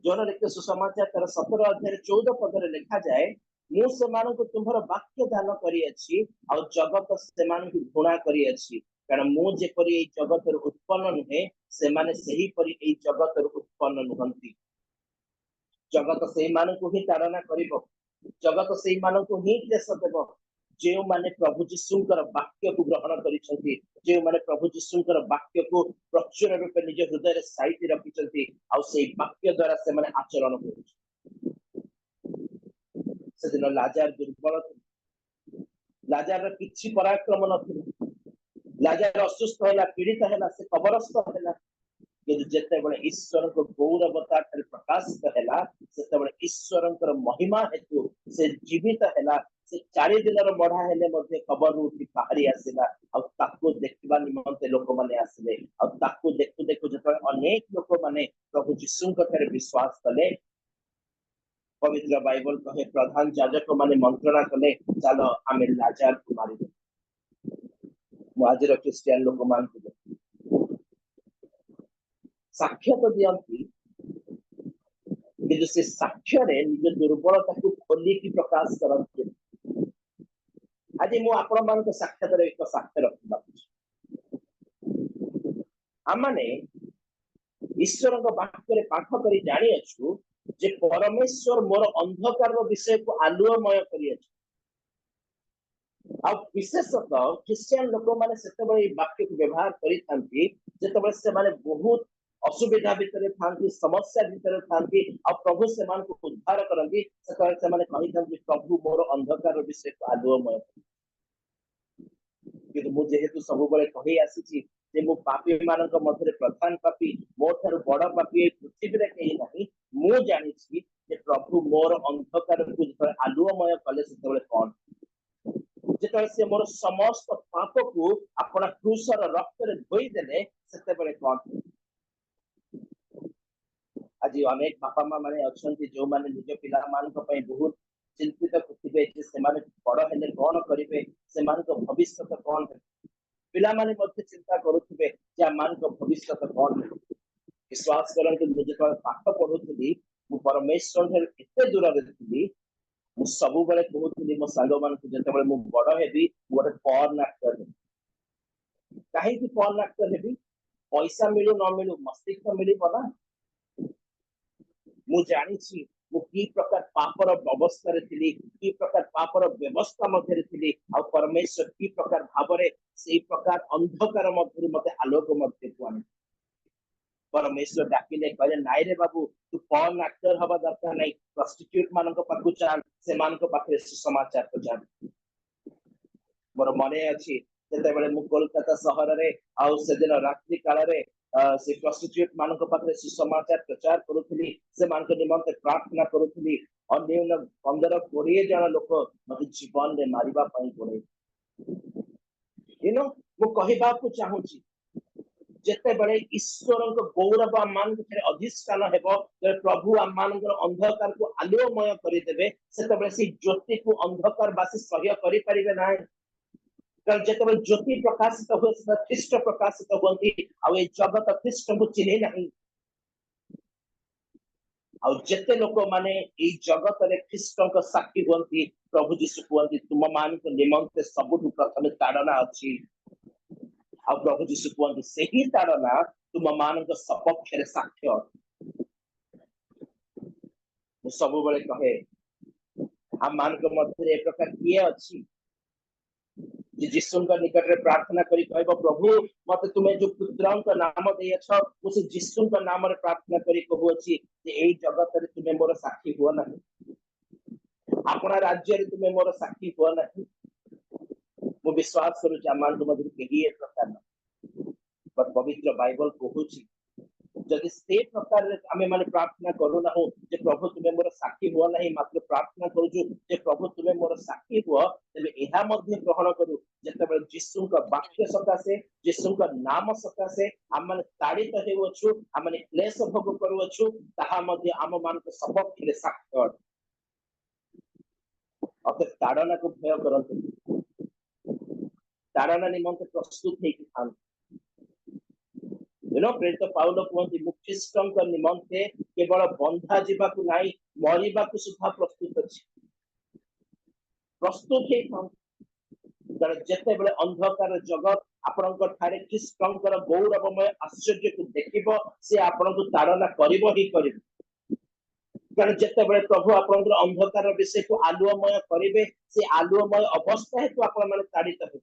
ଯୋହନ ଲିଖିତ ସୁସମାଚାର ତାର 17 ଅଧ୍ୟାୟରେ 14 ପଦରେ ଲେଖାଯାଏ, ମୁଁ ସେମାନଙ୍କୁ ତୁମ୍ଭର ବାକ୍ୟ ଦାନ କରିଅଛି, ଆଉ ଜଗତ ସେମାନଙ୍କୁ ଘୃଣା କରିଅଛି, କାରଣ ମୁଁ ଯେପରି ଏଇ ଜଗତରୁ ଉତ୍ପନ୍ନ ନୁହେଁ, ସେମାନେ ସେହିପରି ଏଇ ଜଗତରୁ ଉତ୍ପନ୍ନ ନୁହନ୍ତି। ଜଗତ ସେଇମାନଙ୍କୁ ହିଁ ତାଡନା କରିବ, ଜଗତ ସେଇମାନଙ୍କୁ ହିଁ କ୍ଲେଶ ଦେବ ଯେଉଁମାନେ ପ୍ରଭୁ ଯୀଶୁଙ୍କର ବାକ୍ୟକୁ ଗ୍ରହଣ କରିଛନ୍ତି, ଯେଉଁମାନେ ପ୍ରଭୁ ଯୀଶୁଙ୍କର ବାକ୍ୟକୁ ପ୍ରଚୁର ରୂପେ ନିଜ ହୃଦୟରେ ସାଇତି ରଖିଛନ୍ତି, ଆଉ ସେଇ ବାକ୍ୟ ଦ୍ୱାରା ସେମାନେ ଆଚରଣ କରୁଛନ୍ତି। ସେଦିନ ଲାଜାର ଦୁର୍ବଳ ଥିଲା, ଲାଜାରର କିଛି ପରାକ୍ରମ ନଥିଲା, ଲାଜାର ଅସୁସ୍ଥ ହେଲା, ପୀଡ଼ିତ ହେଲା, ସେ କବରସ୍ଥ ହେଲା। କିନ୍ତୁ ଯେତେବେଳେ ଈଶ୍ୱରଙ୍କ ଗୌରବ ତା ଠାରେ ପ୍ରକାଶିତ ହେଲା, ସେତେବେଳେ ଈଶ୍ୱରଙ୍କର ମହିମା ହେତୁ ସେ ଜୀବିତ ହେଲା। ସେ 4 ଦିନର ମଢା ହେଲେ ମଧ୍ୟ କବରରୁ ଉଠି ବାହାରି ଆସିଲା, ଆଉ ତାକୁ ଦେଖିବା ନିମନ୍ତେ ଲୋକମାନେ ଆସିଲେ। ଆଉ ତାକୁ ଦେଖୁ ଦେଖୁ ଯେତେବେଳେ ଅନେକ ଲୋକମାନେ ପ୍ରଭୁ ଯୀଶୁଙ୍କ ଠାରେ ବିଶ୍ୱାସ କଲେ, ପବିତ୍ର ବାଇବଲ କହେ ପ୍ରଧାନ ଯାଜକ ମାନେ ମନ୍ତ୍ରଣା କଲେ, ଚାଲ ଆମେ ଲାଜାରକୁ ମାରିଦେବା। ମୁଁ ଆଜିର ଖ୍ରୀଷ୍ଟିଆନ ଲୋକମାନଙ୍କୁ ସାକ୍ଷ୍ୟ ତ ଦିଅନ୍ତି, କିନ୍ତୁ ସେ ସାକ୍ଷ୍ୟରେ ନିଜ ଦୁର୍ବଳତାକୁ ଖୋଲିକି ପ୍ରକାଶ କରନ୍ତି। ଆଜି ମୁଁ ଆପଣମାନଙ୍କ ସାକ୍ଷାତରେ ଏକ ସାକ୍ଷ୍ୟ ରଖିବାକୁ ଆମମାନେ ଈଶ୍ୱରଙ୍କ ବାକ୍ୟରେ ପାଠ କରି ଜାଣିଅଛୁ ଯେ ପରମେଶ୍ୱର ମୋର ଅନ୍ଧକାରର ବିଷୟକୁ ଆଲୁଅମୟ କରିଅଛି। ଆଉ ବିଶେଷତଃ ଖ୍ରୀଷ୍ଟିଆନ ଲୋକମାନେ ସେତେବେଳେ ଏଇ ବାକ୍ୟକୁ ବ୍ୟବହାର କରିଥାନ୍ତି ଯେତେବେଳେ ସେମାନେ ବହୁତ ଅସୁବିଧା ଭିତରେ ଥାନ୍ତି, ସମସ୍ୟା ଭିତରେ ଥାନ୍ତି, ଆଉ ପ୍ରଭୁ ସେମାନଙ୍କୁ ଉଦ୍ଧାର କରନ୍ତି। ସେତେବେଳେ ସେମାନେ କହିଥାନ୍ତି ପ୍ରଭୁ ମୋର ଅନ୍ଧକାର ବିଷୟକୁ ଆଲୁଅମୟ। କିନ୍ତୁ ମୁଁ ଯେହେତୁ ସବୁବେଳେ କହି ଆସିଛି ଯେ ମୁଁ ପାପୀ ମାନଙ୍କ ମଧ୍ୟରେ ପ୍ରଧାନ ପାପୀ, ମୋ ଠାରୁ ବଡ ପାପୀ ଏଇ ପୃଥିବୀରେ କେହି ନାହିଁ, ମୁଁ ଜାଣିଛି ଯେ ପ୍ରଭୁ ମୋର ଅନ୍ଧକାରକୁ ଯେତେବେଳେ ଆଲୁଅମୟ କଲେ ସେତେବେଳେ କଣ, ଯେତେବେଳେ ସେ ମୋର ସମସ୍ତ ପାପକୁ ଆପଣ କ୍ରୁଶର ରକ୍ତରେ ଧୋଇଦେଲେ ସେତେବେଳେ କଣ। ଆଜି ଅନେକ ବାପା ମା ମାନେ ଅଛନ୍ତି ଯୋଉମାନେ ନିଜ ପିଲାମାନଙ୍କ ପାଇଁ ବହୁତ चिंतित थे जे सेमाने बड़ हेले कौन करेंगे से भविष्य कौन है पिला माने मध्य चिंता करुवे जे आम भविष्य कौन है विश्वास करते मुझे पाठ पढ़ुली मु परमेश्वर एते दूर थी मु सब बेले कहूली मो सांग मान जो मु बड़ हेबी गोटे पर्न एक्टर कहीं पर्न एक्टर हेबी पैसा मिलू न मिलू मस्तिष्क मिल ना मु जानी मु की प्रकार पापर अवस्था थी की प्रकार पापर व्यवस्था मध्य थी आ परमेश्वर की प्रकार भाव से प्रकार अंधकार मध्य मत आलोक मध्य को आने परमेश्वर डाकिले कहले नाई रे बाबू तू पर्न एक्टर हवा दरकार नहीं प्रस्टिट्यूट मान पाखु चल से पाखे सुसमाचार को जान मोर मन अच्छी जिते मु कोलकाता सहर में आउ से दिन रात्रि काल से प्रस्टिट्यूट मान पाखे सुसमाचार प्रचार करुली से निमंते प्रार्थना करुली अन्य 15-20 जन लोक मत जीवन में मारिबा पई पड़े मु कहबा को चाहूची जेते बड़े ईश्वर गौरव आम मान अधिष्ठान हेब प्रभु आम मान अंधकार को आलोमय करदेवे से ज्योति को अंधकार बासी सह्य करें ना जिते ज्योति प्रकाशित हुए ख्रीष्ट प्रकाशित हुए आ जगत ख्रीष्ट को चिन्हे ना आते लोक माने जगत रे ख्रीष्ट साक्षी हुए प्रभु जीशु कहते तुम मान निमंते सबुठ प्रथम ताड़ना अच्छी आ प्रभु जीशु कहते से ही ताड़ना तुम मान सपक्ष साक्ष्य सब बेले कहे आम मान मध्य एक प्रकार किए अच्छी जीशु निकट में प्रार्थना करी कहब प्रभु मत तुम्हें जो पुत्र नाम देछ मुझे जीशु नाम रे प्रार्थना करी कहूची जगत रे तुम्हें मोर साक्षी हुआ ना अपना राज्य रे तुम्हें मोर साक्षी हुआ ना मु विश्वास करूँ आम मध्य कही एक प्रकार पवित्र बाइबल कहूची जदि से प्रकार आम माने प्रार्थना करू ना जे प्रभु तुम्हें मोर साक्षी हुआ ना मात्र प्रार्थना करूँ जे प्रभु तुम्हें मोर साक्षी हुआ तेज यह ग्रहण करूँ जिते जीशु वाक्य सकाशे जीशु नाम सकाशे आम मैंने ताड़ित होछु आम मैंने क्लेश भोग करुछु ताहा मध्य आम मान सपक्ष साक्ष्य अत ताड़ना को भय करते ताड़ना निमंते प्रस्तुत होती प्रेरित पाउल कहते मुख्यष्ट निमंते केवल बंधा जावाक नहीं मरवा सुधा प्रस्तुत अच्छी प्रस्तुत जिते बड़े अंधकार जगत आपण ख्रीष्टर गौरवमय आश्चर्य को देख सी आपण को ताड़ना कर जिते बड़े प्रभु आपण अंधकार विषय को आलुमय करेंगे से आलुमय अवस्था हेतु आपण मैंने ताड़ित हो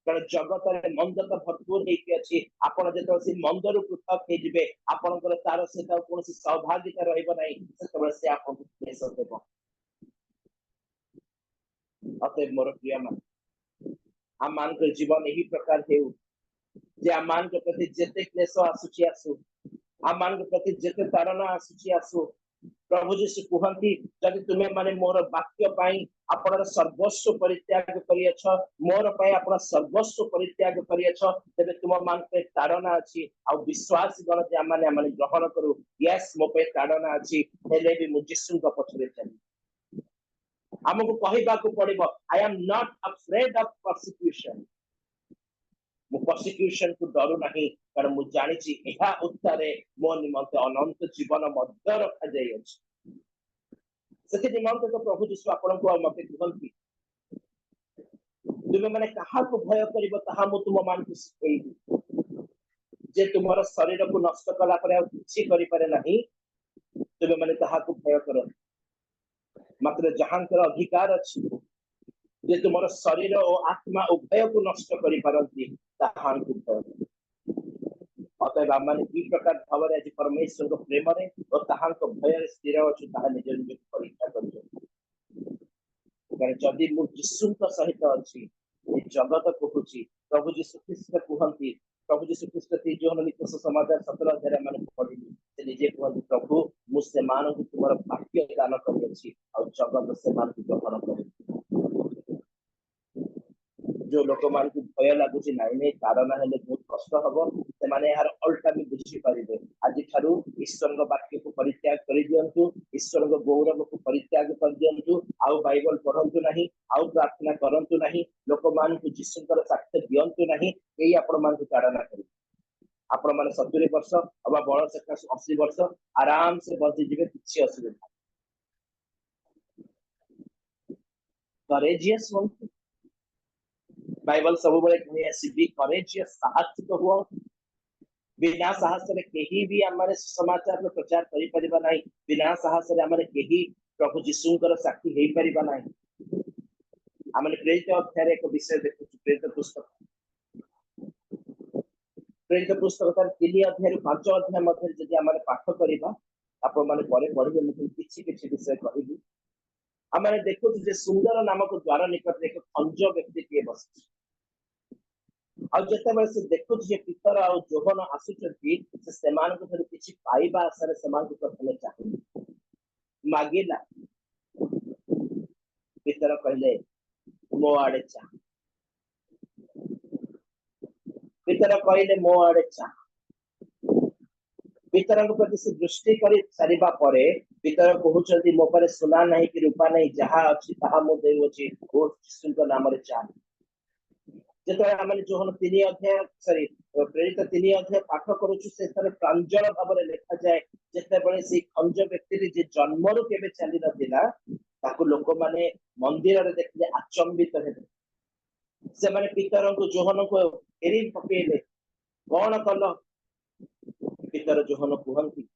कारण जगत मंदता भरपूर होती आपड़ जो मंदर पृथक होते आपंकर तार से कौन सौभाग्यता रही से आपको क्लेश देव अतएव मोर प्रिय मान आम मान जीवन यही प्रकार हो आम मान प्रति जिते क्लेश आसूची आसू आम मान प्रति जिते ताड़ना आसूची आसू प्रभु जीशु कहती जदि तुम्हें माने मोर वाक्य आपण सर्वस्व परित्याग करियछ मोर आपण सर्वस्व परित्याग करियछ तेबे तुम मान पे ताड़ना अछि आ विश्वास गण जे माने ग्रहण करू यस मो पे ताड़ना अछि हेले भी मु जीशु को पछरे चली हमको कहबा को पड़िबो I am not afraid of persecution मु परसिक्यूशन को डरू नहीं कारण मु जानि छी एहा उत्तरे मो निमंते अनंत जीवन मध्य रखा जाय अछि से निमंते तो प्रभु जीशु आपण को मते कहंती तुमे माने कहा को भय करिवो ताहा मु तुम मान को सिखैबी जे तुम्हारा शरीर को नष्ट कला पर किछि करि पारे नहीं तुमे माने ताहा को भय करो मात्र जहांकर अधिकार अछि जे तुम्हारा शरीर और आत्मा उभय को नष्ट करि पारंती ताहां को भय अतएव आम मैंने प्रकार भाव आज परमेश्वर को प्रेम और ताहां को भय स्थिर अच्छु ताहा निज निज परीक्षा कर जदि मु जीशु सहित अच्छी जगत कहूची प्रभु जीशु ख्रीष्ट कहती प्रभु जीशु ख्रीष्ट जो लिखित समाचार 17 अध्याय मैंने पढ़ी से निजे कहती प्रभु मुझे मान तुम वाक्य दान कर जगत से मान ग्रहण कर जो लोक मान भय लगुच नाई ताड़ना हेले बहुत कष्ट हम से यार अल्टा भी बुझी पारे आज ठारू ईश्वर वाक्य को परित्याग कर दियंतु ईश्वर को गौरव को परित्याग कर दियंतु आउ बाइबल पढ़ंतु नहीं आउ प्रार्थना करंतु नहीं लोक मान को यीशुकर साक्ष्य दियंतु नहीं एई आपण मान को ताड़ना करी आपण मान 70 वर्ष अबा बड़ से 80 वर्ष आराम से बंची जीवे किछि असुविधा करेजियस होंतु बाइबल सब बळे कहि आसी बी करेजियस साहसिक हुआ बिना साहस रे केही भी हमारे समाचार में प्रचार करि परिबा नाही बिना साहस रे हमारे केही प्रभु यीशुकर साक्षी हेई परिबा नाही हमने प्रेरित अध्याय एक विषय देखु प्रेरित पुस्तक तार 3 अध्याय 5 अध्याय मध्ये जदि हमारे पाठ करिबा आपण माने परे पढिबे मते किछि किछि विषय कहिबी हमारे देखु जे सुंदर नामक द्वार निकट एक खंज व्यक्ति के बस आ जते बेले से देखु जे पितर आ जोहन आसुचंती से समान को किछि पाइबा आसरे समान को प्रथमे चाहि मागिला पितर कहले मो आड़े चा पितर कहले मो आड़े चा पितर प्रति से दृष्टि करी सारिबा परे पितर कहउचंती मो परे सुना नहीं कि रूपा नहीं जहा अछि ताहा मो देउछि ओ यीशुଙ୍କ नामरे चा जेतरे हमने जोहन 3 अध्याय सॉरी प्रेरित 3 अध्याय पाठ करूछु से तरे प्रांजल भाबरे लिखा जाय जेते बळे से खंज व्यक्ति जे जन्मरु केबे चली नथिला ताकू लोक माने मंदिर रे देखले आचंबित हेबे से माने पितर को जोहन को एरी पकेले कोन कल पितर जोहन कुहंती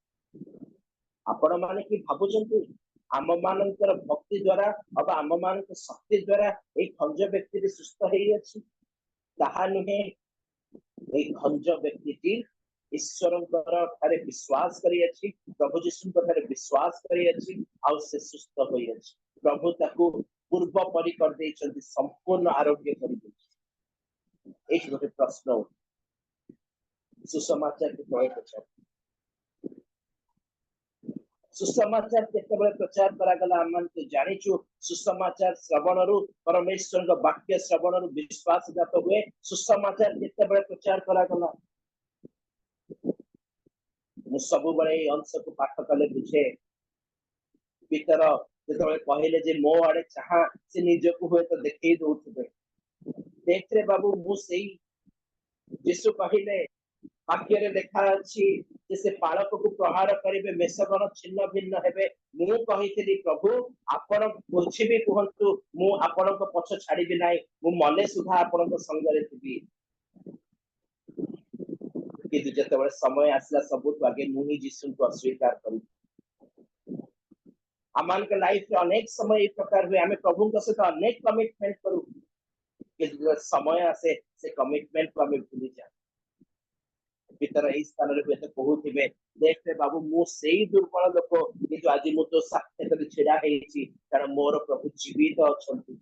आपण माने कि भाबुचंती आम मानकर भक्ति द्वारा अब आम मान शक्ति द्वारा एक खंज व्यक्ति सुस्थ हेई अछि ताहा नुहे एक खंज व्यक्ति ईश्वरंकर ठारे विश्वास करी अछि प्रभु यीशुंकर ठारे विश्वास करी अछि आ से सुस्थ होई अछि प्रभु ताकू पूर्व परि कर देइछंती संपूर्ण आरोग्य करी देइछंती एक गोटे प्रश्न सुसमाचार के प्रचार सुसमाचार केतबेले प्रचार करा गला हमन तो जानिछु सुसमाचार श्रवणरु परमेश्वर वाक्य श्रवणरु विश्वास जात हुए सुसमाचार केतबेले प्रचार करा गला मु सब बळे अंश को पाठ कले बुझे पितर जेतबेले कहले जे मो आड़े चाहा से निज को होय तो देखै दोथबे देखरे बाबू मु सेई यीशु कहले वाक्य रे देखा अछि से पालक को प्रहार करिवे मेषगण छिन्न भिन्न हेबे मु कहितली प्रभु आपण कुछ भी कहंतु मु आपण को पछ छाड़ीबी नाही मु मले सुधा आपण को संग रे थिबी कि जेतेबेले समय आसला सब तो आगे मु ही यीशु को अस्वीकार करू अमान के लाइफ रे अनेक समय एक प्रकार हुए हमें प्रभु को से अनेक कमिटमेंट करू कि समय आसे से कमिटमेंट को हमें भूली जाए पितर एई स्थान रे बेते कहउथिबे देखते बाबू मु सेई दुर्बल लोक किंतु आज मु तो साक्ष्य करी छिड़ा हेछि कारण मोर प्रभु जीवित अछंती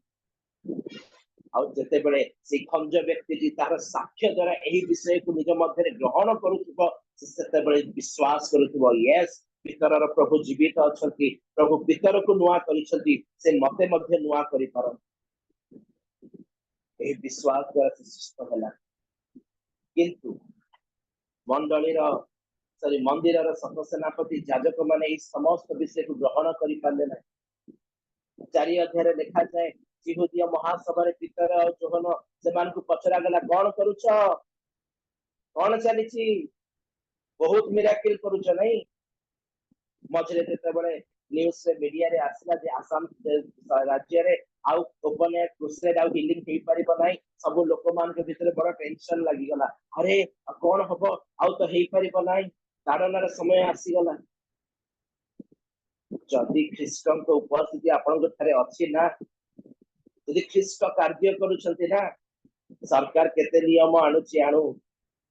आ जते बेले से खंज व्यक्ति जी तार साक्ष्य द्वारा एही विषय को निज मध्य रे ग्रहण करूथिबो सेते बेले विश्वास करूथिबो यस पितर रो प्रभु जीवित अछंती प्रभु पितर को नुआ करिसंती से मते मध्य नुआ करि परन एही विश्वास द्वारा सुस्थ होला किंतु मंदिर सतसेनापति जाजक माने समस्त विषय को ग्रहण करि पाले ना 4 अध्याय लिखा जाए यहूदिया महासभा पितर और जोहन सेमान को पचरा गला कोन करूछ कोन चलीछि बहुत मिराकिल करूछ नहीं मझरे तेते बळे न्यूज से मीडिया रे आसला जे आसाम राज्य रे आउ ओपन एयर क्रुसेड आउ हीलिंग हेई परिबो नाही सब लोक मान के भीतर बड़ा टेंशन लागि गला अरे कोन हबो आउ तो हेई परिबो नाही ताडनार समय आसी गला जदि ख्रीष्टन को उपस्थिति आपन को थारे अछि ना यदि ख्रीष्ट कार्य करूछंती ना सरकार केते नियम आणु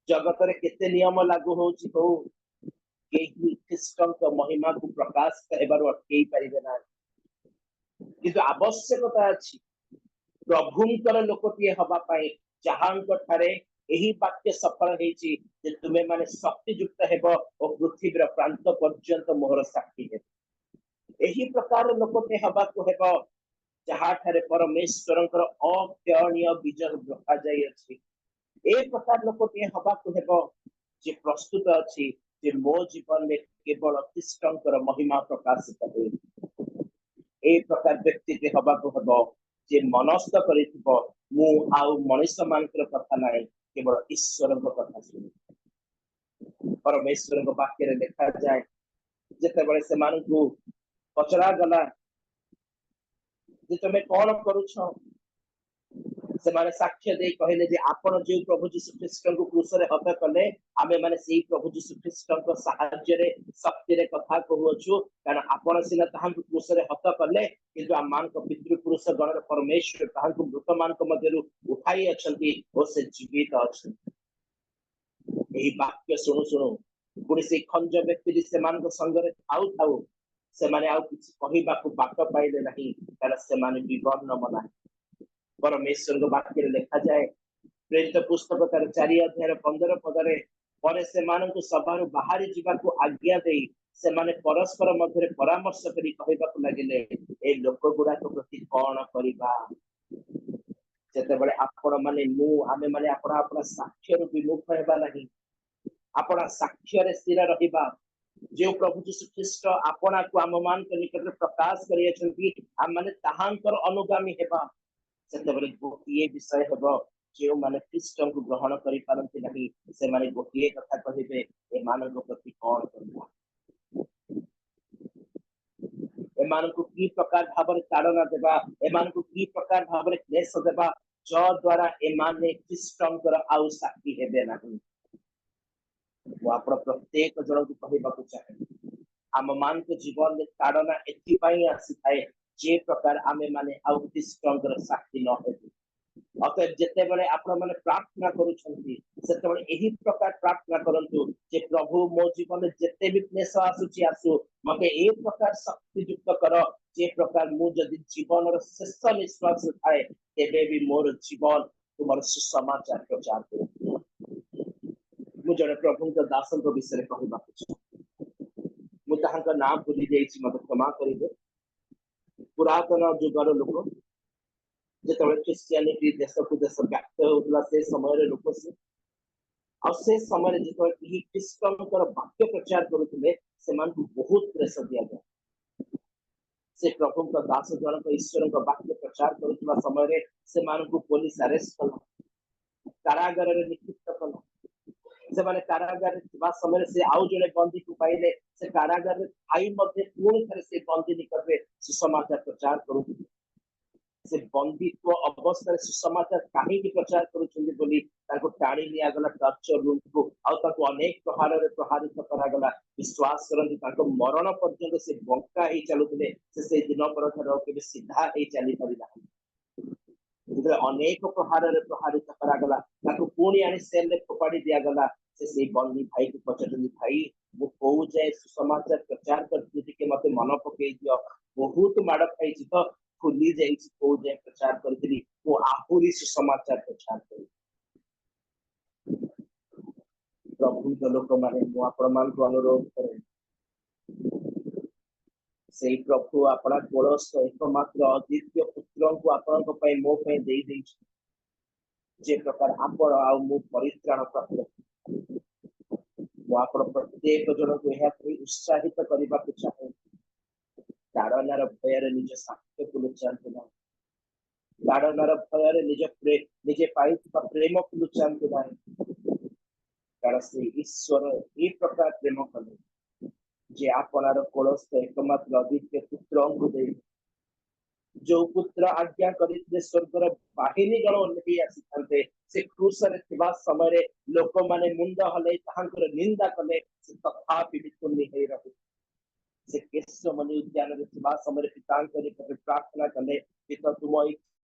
जगत रे केते नियम लागू होउची हो केही ख्रीष्टन को महिमा को प्रकाश करबार अटकेई परिबे ना किंतु आवश्यकता अछि प्रभुंकर लोकप्रिय हवा पाए जहांक ठारे एही वाक्य सफल हेछि जे तुमे माने शक्ति युक्त हेबो और पृथ्वीर प्रांत पर्यंत मोहर साक्षी हेबो एही प्रकार लोकप्रिय हवा को हेबो जहा ठारे परमेश्वरंकर अक्षरणीय विजय रखा जाय अछि ए प्रकार लोकप्रिय हवा को हेबो जे प्रस्तुत अछि जे मो जीवन में केवल ख्रीष्टंकर महिमा प्रकाशित हुए ए प्रकार व्यक्ति हबाको हबो जे मनस्थ करिथिबो मु आउ मनुष्य मानकर कथा नाही केवल ईश्वरक कथा सुनि परमेश्वरक वाक्य लिखा जाए जेतेबेले से मानकु पचरा गला जे तमे कौन करूछ से माने साक्ष्य दे कहले जे आपण जे प्रभु यीशु ख्रीष्ट को क्रूस रे हत्या कले आमे माने सेही प्रभु यीशु ख्रीष्ट को सहाय्य रे शक्ति रे कथा कहूछु कारण आपण सिना ताहां को क्रूस रे हत्या कले किंतु आ मान को पितृ पुरुष गण रे परमेश्वर ताहां को मृत मान को मध्यरु उठाई अछंती ओ से जीवित अछंती एही वाक्य सुनु सुनु पुणी से खंज व्यक्ति से मान को संग रे आउ थाउ से माने आउ किछ कहिबा को बाट पाइले नहीं कारण से माने विवरण मना परमेश्वर को वाक्य लिखा जाए प्रेरित पुस्तक तार 4 अध्याय 15 पदरे पर से मान को सभा बाहर जीवा को आज्ञा दे से माने परस्पर मध्य परामर्श करी कहबा को लागिले ए लोक गुडा को प्रति कोन करिबा जते बळे आपण माने मु आमे माने आपण आपण साक्ष्य रु विमुख हेबा नहीं आपण साक्ष्य रे स्थिर रहिबा जो प्रभु यीशु ख्रीष्ट आपण को आम मान के निकट प्रकाश करिया छथि हम माने ताहांकर अनुगामी हेबा सेतेबेले गोटिए विषय हेबो जो माने ख्रीष्ट को ग्रहण करि पारंती नहीं से माने गोटिए कथा कहिबे ए मानव प्रति कोन करबा ए मानव को की प्रकार भाବରେ ताड़ना देबा ए मानव को की प्रकार भाବରେ क्लेश देबा जो द्वारा ए माने ख्रीष्टंकर आउ साक्षी हेबे नहीं वो आपण प्रत्येक जन को कहबा को चाहे आम मान के जीवन में ताड़ना एथि पई आसी थाए जे प्रकार आमे माने आउ ख्रीष्टंकर साक्षी न हेबे अतः जेते बेले आपण माने प्रार्थना करूछंती सेते बेले एही प्रकार प्रार्थना करंतु जे प्रभु मो जीवन में जेते भी क्लेश आसुची आसु मते ए प्रकार शक्ति युक्त कर जे प्रकार मु जदि जीवन रो शेष निश्वास थाए तेबे भी मोर जीवन तुमर सुसमाचार प्रचार करू मु जने प्रभु के दासन को विषय कहबा मु ताहां नाम भूली जाइछि मते क्षमा करिबे पुरातन जुगर लोक जेतेबेले क्रिश्चियनिटी देश को देश व्याप्त होतला से समय लोक से समय जेतेबेले ख्रीष्टंकर वाक्य प्रचार करुले से मान को बहुत प्रेशर दिया गया से प्रभु का दास जन को ईश्वर का वाक्य प्रचार करुवा समय से मान को पुलिस अरेस्ट कला कारागार रे निक्षिप्त कला से माने कारागार रे समय से आउ जने बंदी को पाइले से कारागार रे आई मध्ये पूर्ण तरह से बंदी निकट रे सुसमाचार प्रचार करू से बंदीत्व अवस्था सुसमाचार कहीं प्रचार करुछंदी बोली ताको टाणी लिया गला टर्चर रूम को आ ताको अनेक प्रहार रे प्रहारित करा गला विश्वास करंती ताको मरण पर्यंत से बंका ही चलुतले से दिन पर थरो के सीधा ही चली परिला इधर अनेक प्रहार रे प्रहारित करा गला ताको पूरी आनी सेल रे फोपाड़ी दिया गला से बंदी भाई को पचटली भाई वो को जाए सुसमाचार प्रचार करती थी के मते मन पकई दियो बहुत माड़ खाई तो खुली जाई को जाए प्रचार करती वो आहुरी सुसमाचार प्रचार करी प्रभु तो लोक माने मु आपण मान को अनुरोध करे से प्रभु आपना कोलस एकमात्र अद्वितीय पुत्र को आपण को पई मो पे देई देई जे प्रकार आपण आ मु परित्राण प्राप्त आपण प्रत्येक जन को यह उत्साहित करबा को चाहे ताड़नार भयर निज साक्ष्य को लुचांतु ना ताड़नार भयर निजे पाइଥିବା प्रेम को लुचांतु ना कारण से ईश्वर ए प्रकार प्रेम कले जे आपनार कोलस एकमात्र अद्वितीय पुत्र को दे जो पुत्र आज्ञा करिते स्वर्गर बाहिनी गण ओल्ही आसीथांते से क्रूस रे थिबा समय रे लोक माने मुंड हले ताहांकर निंदा कले से तथापि वितुनि हे रहे से केशमणि उद्यान रे थिबा समय रे पितांकर निकट प्रार्थना कले पिता तुम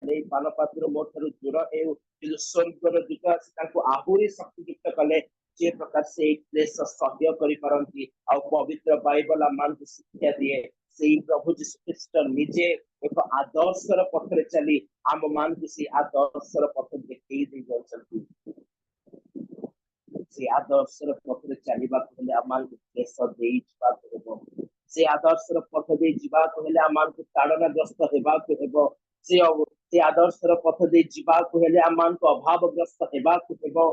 नै पान पात्र मोठर दूर हेउ कि स्वर्गर दूत ताको आहुरी शक्ति युक्त कले जे प्रकार से क्लेश सह्य करि परंती आ पवित्र बाइबल मान को शिक्षा दिए सेही प्रभु यीशु ख्रीष्ट निजे एक आदर्शर पथरे चली आम मान को से आदर्शर पथ देखई दे जाउछंती से आदर्शर पथरे चलीबा कहले आमान को क्लेश देई जिबा हेबो से आदर्शर पथ दे जिबा कहले आमान को ताड़ना ग्रस्त हेबा को हेबो से आदर्शर पथ दे जिबा कहले आमान को अभाव ग्रस्त हेबा को हेबो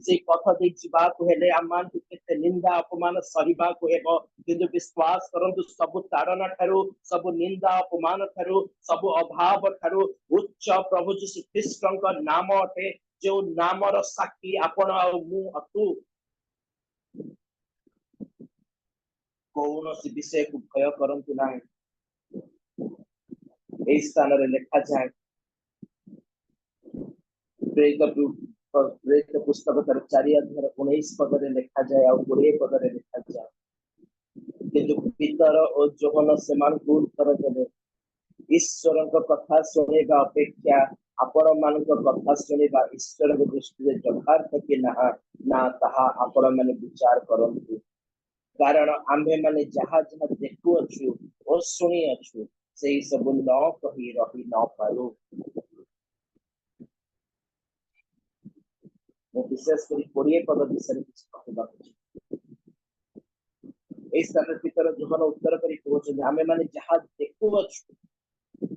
से पथ दे जीवाकु हेले आमान को केते निंदा अपमान सहिबाकु हेबो किंतु विश्वास करंतु सब ताड़ना ठारू सब निंदा अपमान ठारू सब अभाव ठारू उच्च प्रभु यीशु ख्रीष्टଙ୍କ नाम अटे जो नामर साक्षी आपण आ मु अतु कौन विषय को भय करंतु ना ए स्थान रे लिखा जाए प्रेरित पुस्तक 4 अध्याय 19 पद रे लिखा जाए और 20 पद रे लिखा जाए किंतु पीतर और जोहन समान को उत्तर देले ईश्वर कथा सुनेगा अपेक्षा आपण मान कथा सुनेगा ईश्वर दृष्टि यथार्थ कि ना ताहा आपण माने विचार करंतु कारण आम्भे माने जहा जहा देखु अछु और सुनी अछु से सब न कही रही न पारो विशेष कर 20 पद विषय किछ कहबा ए स्थान भीतर जोहन उत्तर करी कहछ आम्भे माने जहा देखु अछु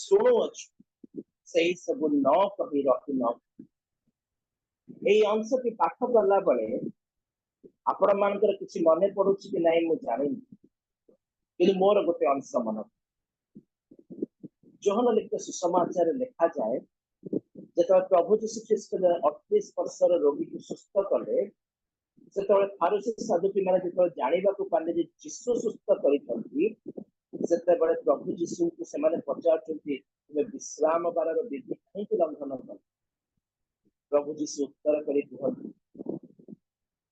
सुनु अछु से सब न कही रही न ए अंश के पाठ करला बळे आपण मानकर किछि मने पडुछि कि नाही मु जानिनी कि मोर गोटे अंश मन जोहन लिखित सुसमाचार लिखा जाए जेतबे प्रभु यीशु ख्रीष्ट 38 वर्षर रोगी को सुस्थ कले सेतबे फारूसी साधुकी माने जेतबे जानिबा को पाले जे यीशु सुस्थ करितंती सेतबे प्रभु यीशु को से माने पचारचंती तुमे विश्राम बारर विधि काहे लंघन कर प्रभु यीशु उत्तर करी कहंती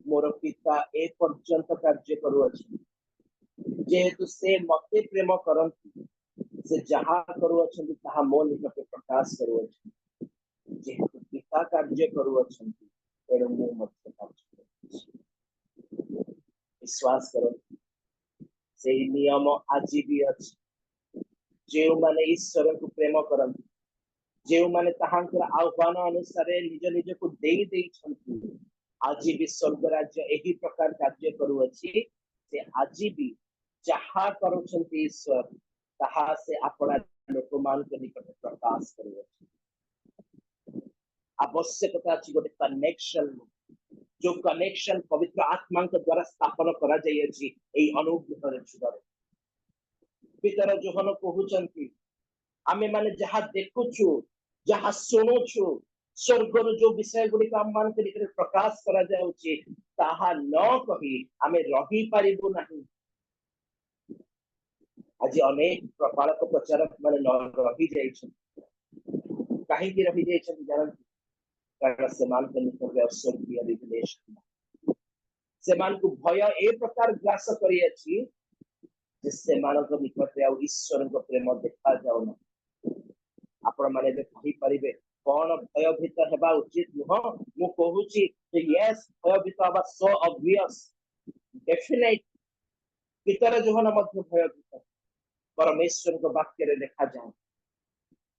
मोर पिता ए पर्यंत कार्य करूअछि जेहेतु से मते प्रेम करंती से जहा करूअछंती ताहा मो निकटे प्रकाश करूअछि जेहेतु पिता कार्य करूअछंती एडो मो मते कार्य करूअछि विश्वास करो से नियम आज भी अछि जे माने ईश्वर को प्रेम करंती जे माने ताहांकर आह्वान अनुसार निज निज को देई देई छंती आज भी स्वर्ग राज्य यही प्रकार कार्य करूअछि से आज भी जहा करूछंती ईश्वर ताहा से अपना लोकमान के निकट प्रकाश करूअछि आवश्यकता अछि गोटे कनेक्शन जो कनेक्शन पवित्र आत्मा के द्वारा स्थापन करा जाय अछि एई अनुग्रह रे छुदारे पितर जोहन कहउछंती आमे माने जहा देखुछु जहा सुनुछु स्वर्गर जो विषय गुड़ी काम मान के निकट प्रकाश करा जाउछि ताहा न कही आमे रही पारिबु नाही आज अनेक प्रपालक प्रचारक माने न रही जाइछन काहे कि रही जाइछन जानन कारण समान के निकट स्वर्गीय रिवलेशन समान को भय ए प्रकार ग्रास करी अछि जिससे मानव निकट आ ईश्वर को प्रेम देखा जाउ न आपण माने कहि परिबे कौन भयभीत हेबा उचित नुह मु कहूची यस भयभीत बा सो ऑब्वियस डेफिनेट पितर जोहन मध्य भयभीत परमेश्वर को वाक्य रे लिखा जाए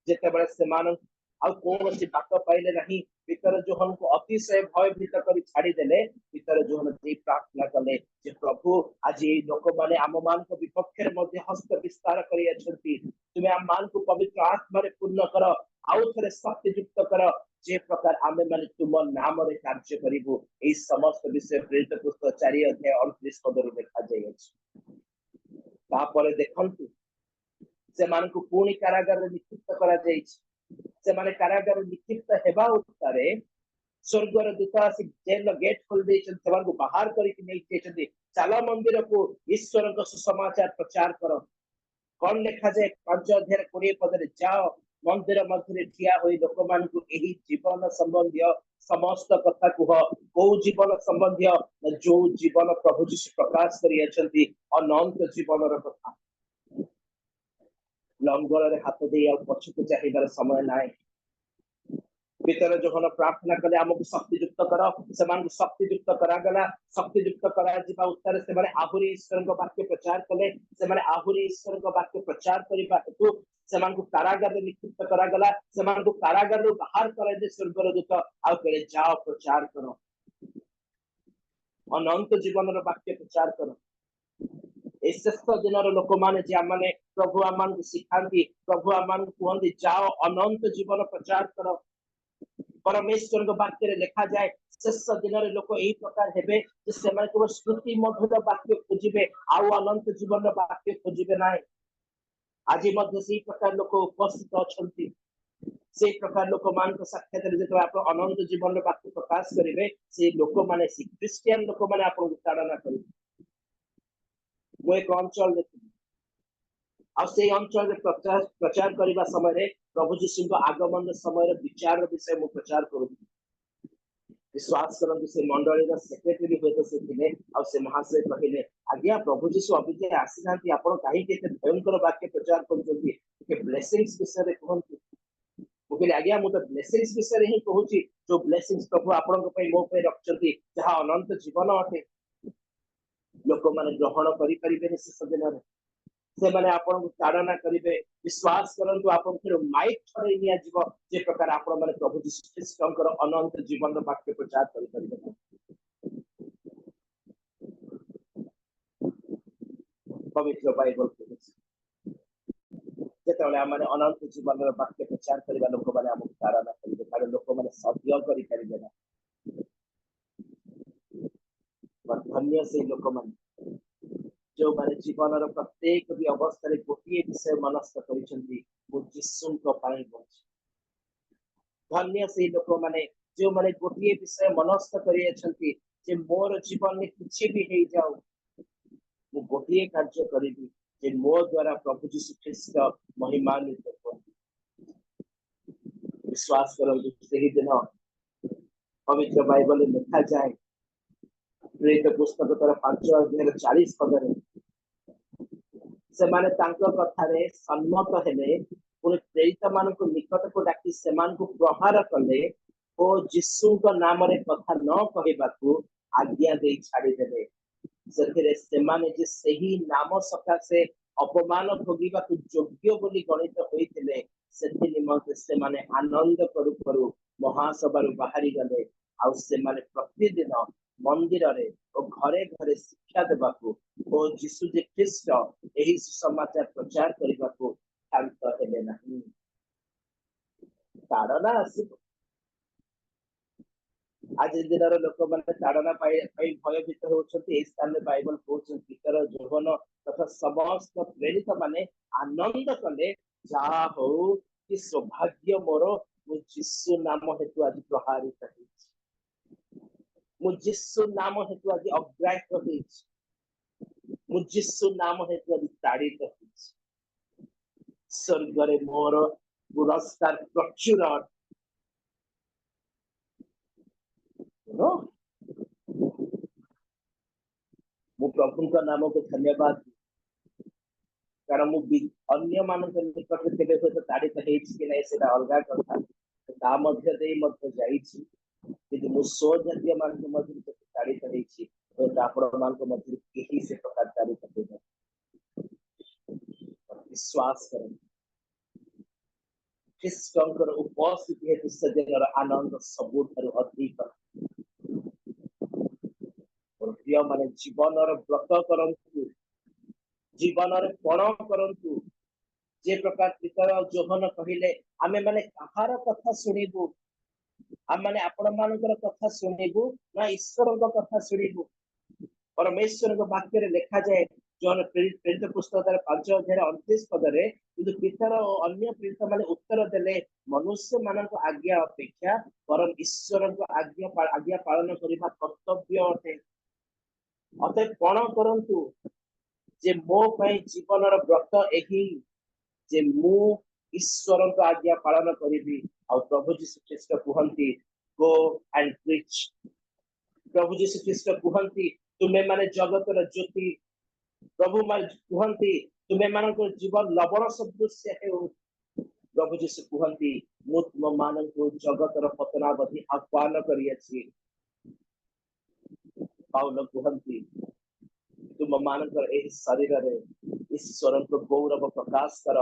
जेतेबेले से मानव आ कौन सी बात पाइले नहीं पितर जोहन को अतिशय भयभीत करी छाड़ी देले पितर जोहन जे प्रार्थना कले जे प्रभु आज ए लोक माने आम मान को विपक्ष रे मध्य हस्त विस्तार करी अछंती तुमे आम मान को पवित्र आत्मा रे पूर्ण कर आउ थरे शक्ति युक्त कर जे प्रकार आमे माने तुम नाम रे कार्य करिबो ए समस्त विषय प्रेरित पुस्तक 4 अध्याय 38 पद रे लिखा जाय अछि तापर देखंतु से मान को पूर्ण कारागार रे निक्षिप्त करा जाय अछि से माने कारागार रे निक्षिप्त हेबा उत्तरे स्वर्गर दूत आसी जेल गेट खोल दे छन को बाहर करी कि नै छथि चला मंदिर को ईश्वर को सुसमाचार प्रचार करो कौन लिखा जाए 5 अध्याय 20 पद रे जाओ मंदिर मध्य ठिया होई लोक मान को एही जीवन संबंधी समस्त कथा कुह को जीवन संबंधी जो जीवन प्रभु यीशु प्रकाश करी अछंती अनंत जीवन र कथा लंगर रे हाथ दे आ पछकु चाहिबार समय नाय भीतर जोहन प्रार्थना कले हमको शक्ति युक्त करो समान को शक्ति युक्त करा गला शक्ति युक्त करा जिबा उत्तर से माने आहुरी ईश्वर को वाक्य प्रचार कले से माने आहुरी ईश्वर को वाक्य प्रचार करिबा हेतु समान को कारागार रे निक्षिप्त करा गला समान को कारागार रो बाहर करे जे स्वर्गर दूत आ करे जाओ प्रचार करो अनंत जीवन रो वाक्य प्रचार करो श्रेष्ठ दिन लोक माने जे माने प्रभु आमान को सिखांती प्रभु आमान को कहंती जाओ अनंत जीवन प्रचार करो परमेश्वर को वाक्य रे लिखा जाए शेष दिन लोक यही प्रकार हेबे जे सेमाने केवल स्मृति मधुर वाक्य खोजिबे आउ अनंत जीवन वाक्य खोजिबे ना। आज से प्रकार लोक उपस्थित अछंती से प्रकार लोक मान साक्षात जो आप अनंत जीवन वाक्य प्रकाश करेंगे से लोक माने क्रिस्टियन लोक माने आपको ताड़ना करेंगे। वो एक अंचल से अंचल प्रचार करने समय प्रभु जीशु आगमन समय विचार विषय मु प्रचार करूँ। विश्वास करते से मंडली सेक्रेटरी हुए से थे से महाशय कहले आज्ञा प्रभु जीशु अभी आसी ना आप कहीं भयंकर वाक्य प्रचार कर ब्लेसिंग्स विषय कहते मुझे आज्ञा मुझे ब्लेसिंग्स विषय ही कहूँ जो ब्लेसिंग्स प्रभु आपण मो रखिंट जहाँ अनंत जीवन अटे लोक मैंने ग्रहण करें शेष दिन से मैंने आपन ताड़ना करेंगे। विश्वास करंतु आपन फिर माइक छड़े निया जीव जे प्रकार आपण माने प्रभु यीशु ख्रीष्टकर अनंत जीवन वाक्य प्रचार करि परिबे। पवित्र बाइबल जेतले आमाने अनंत जीवन वाक्य प्रचार करबा लोक माने हमक ताड़ना करिवे कारण लोक माने सत्य करि परिबे ना। धन्य से लोक माने जो माने जीवन प्रत्येक भी अवस्था गोटे विषय मनस्थ कर धन्य से लोक माने जो माने गोटे विषय मनस्थ कर मोर जीवन में किसी भी हो जाऊ मु गोटे कार्य करी जे मो द्वारा प्रभु यीशु ख्रीष्ट महिमान्वित हो। विश्वास करंतु सही दिन पवित्र बाइबल लिखा जाए प्रेरित पुस्तक तर 5 अध्याय 40 पद से माने तांको कथारे सम्मत हेले पुणी प्रेरित मानक निकट को डाकी से प्रहार कले और यीशु का नाम रे कथा न कहबाकू आज्ञा दे छाड़ी देले से माने जे सही नाम सकाशे अपमान भोगिबाकू योग्य बोली गणित होइतिले सेति निमंते से माने आनंद करू करू महासभारू बाहरी गले आ से माने प्रतिदिन मंदिर रे और घरे घरे शिक्षा देबाकू और यीशु जे ख्रीष्ट एही सुसमाचार प्रचार करबाकू शांत हेले नहीं। ताड़ना आसिब आज दिन लोक मैंने ताड़ना भयभीत होती स्थान में बाइबल कहते पीतर यौवन तथा समस्त प्रेरित माने आनंद कले जा हो कि सौभाग्य मोर मु यीशु नाम हेतु आज प्रहारित मु यीशु नाम हेतु आज अग्राह्य मु यीशु नाम हेतु आज ताड़ित स्वर्ग रे मोर पुरस्कार प्रचुर मु प्रभु का नाम को धन्यवाद कारण मु अन्य मान निकट केबे तो ताड़ित कि नहीं से अलग कथा ता मध्य दे मध्य जाईछि कि मु सो जातीय मान मध्य ताड़ित होईछि तो आपण मान को मध्य केही से प्रकार ताड़ित होबे। विश्वास करें ख्रीष्टकर उपस्थिति हेतु सजनर आनंद सबुठारु अधिक प्रिय माने जीवन व्रत करंतु जीवन पण करंतु जे प्रकार पितर जोहन कहले आमे माने कहार कथा सुनिबु आम माने आपण मानकर कथा सुनिबु ना ईश्वर कथा सुनिबु। परमेश्वर वाक्य रे लिखा जाए जोन प्रेरित पुस्तक 5 अध्याय 29 पद रे किंतु पितर और अन्य प्रेरित माने उत्तर देले मनुष्य मानक आज्ञा अपेक्षा परम ईश्वर आज्ञा पालन करबा कर्तव्य अटे। अतः पण करंतु जे मो पई जीवन व्रत एही जे मु ईश्वर आज्ञा पालन करी और प्रभु यीशु ख्रीष्ट कहती गो एंड प्रीच। प्रभु यीशु ख्रीष्ट कहती तुम्हें माने जगतर ज्योति प्रभु माने कहती तुम्हें मान जीवन लवण सदृश हो। प्रभु यीशु कहती मु तुम मान जगतर पतनावधि आह्वान करियछि। पाउल कहती तुम मानकर एही शरीर रे ईश्वर को गौरव प्रकाश कर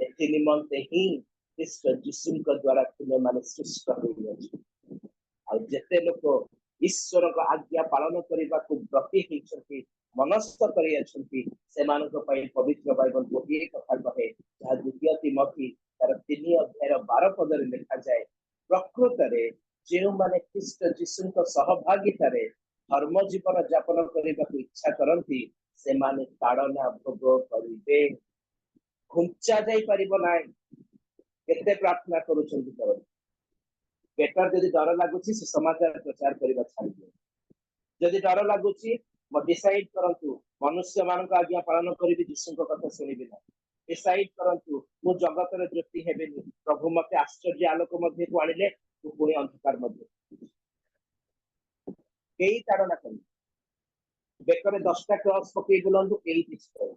एथि निमंते ही ख्रीष्ट यीशु के द्वारा तुम्हें माने सृष्ट होइछि। और जेते लोक ईश्वर को आज्ञा पालन करबा को व्रती होइछथि मनस्थ करियछथि सेमानक पई पवित्र बाइबल गोटे कथा कहे जहाँ द्वितीय तिमोथी तार 3 अध्याय 12 पद रे लिखा जाए प्रकृत रे जो माने ख्रीष्ट जीशु सहभागिता धर्म जीवन यापन करने को इच्छा करती से माने ताड़ना भोग करेंगे घुंचा जाई परिबो नाय केते प्रार्थना करूछंती करन बेटर जदि डर लागुची से समाचार प्रचार करबा छाड़ी दियो जदि डर लागुची म डिसाइड करंतु मनुष्य मान को आज्ञा पालन करिबि यीशु को कथा सुनिबि ना डिसाइड करंतु मु जगत रे ज्योति हेबेनी प्रभु मते आश्चर्य आलोक मध्ये को आनिले तू पुणी अंधकार मध्ये केई ताड़ना करी बेकरे 10टा क्रॉस पकई बुलंदु केई किछ कर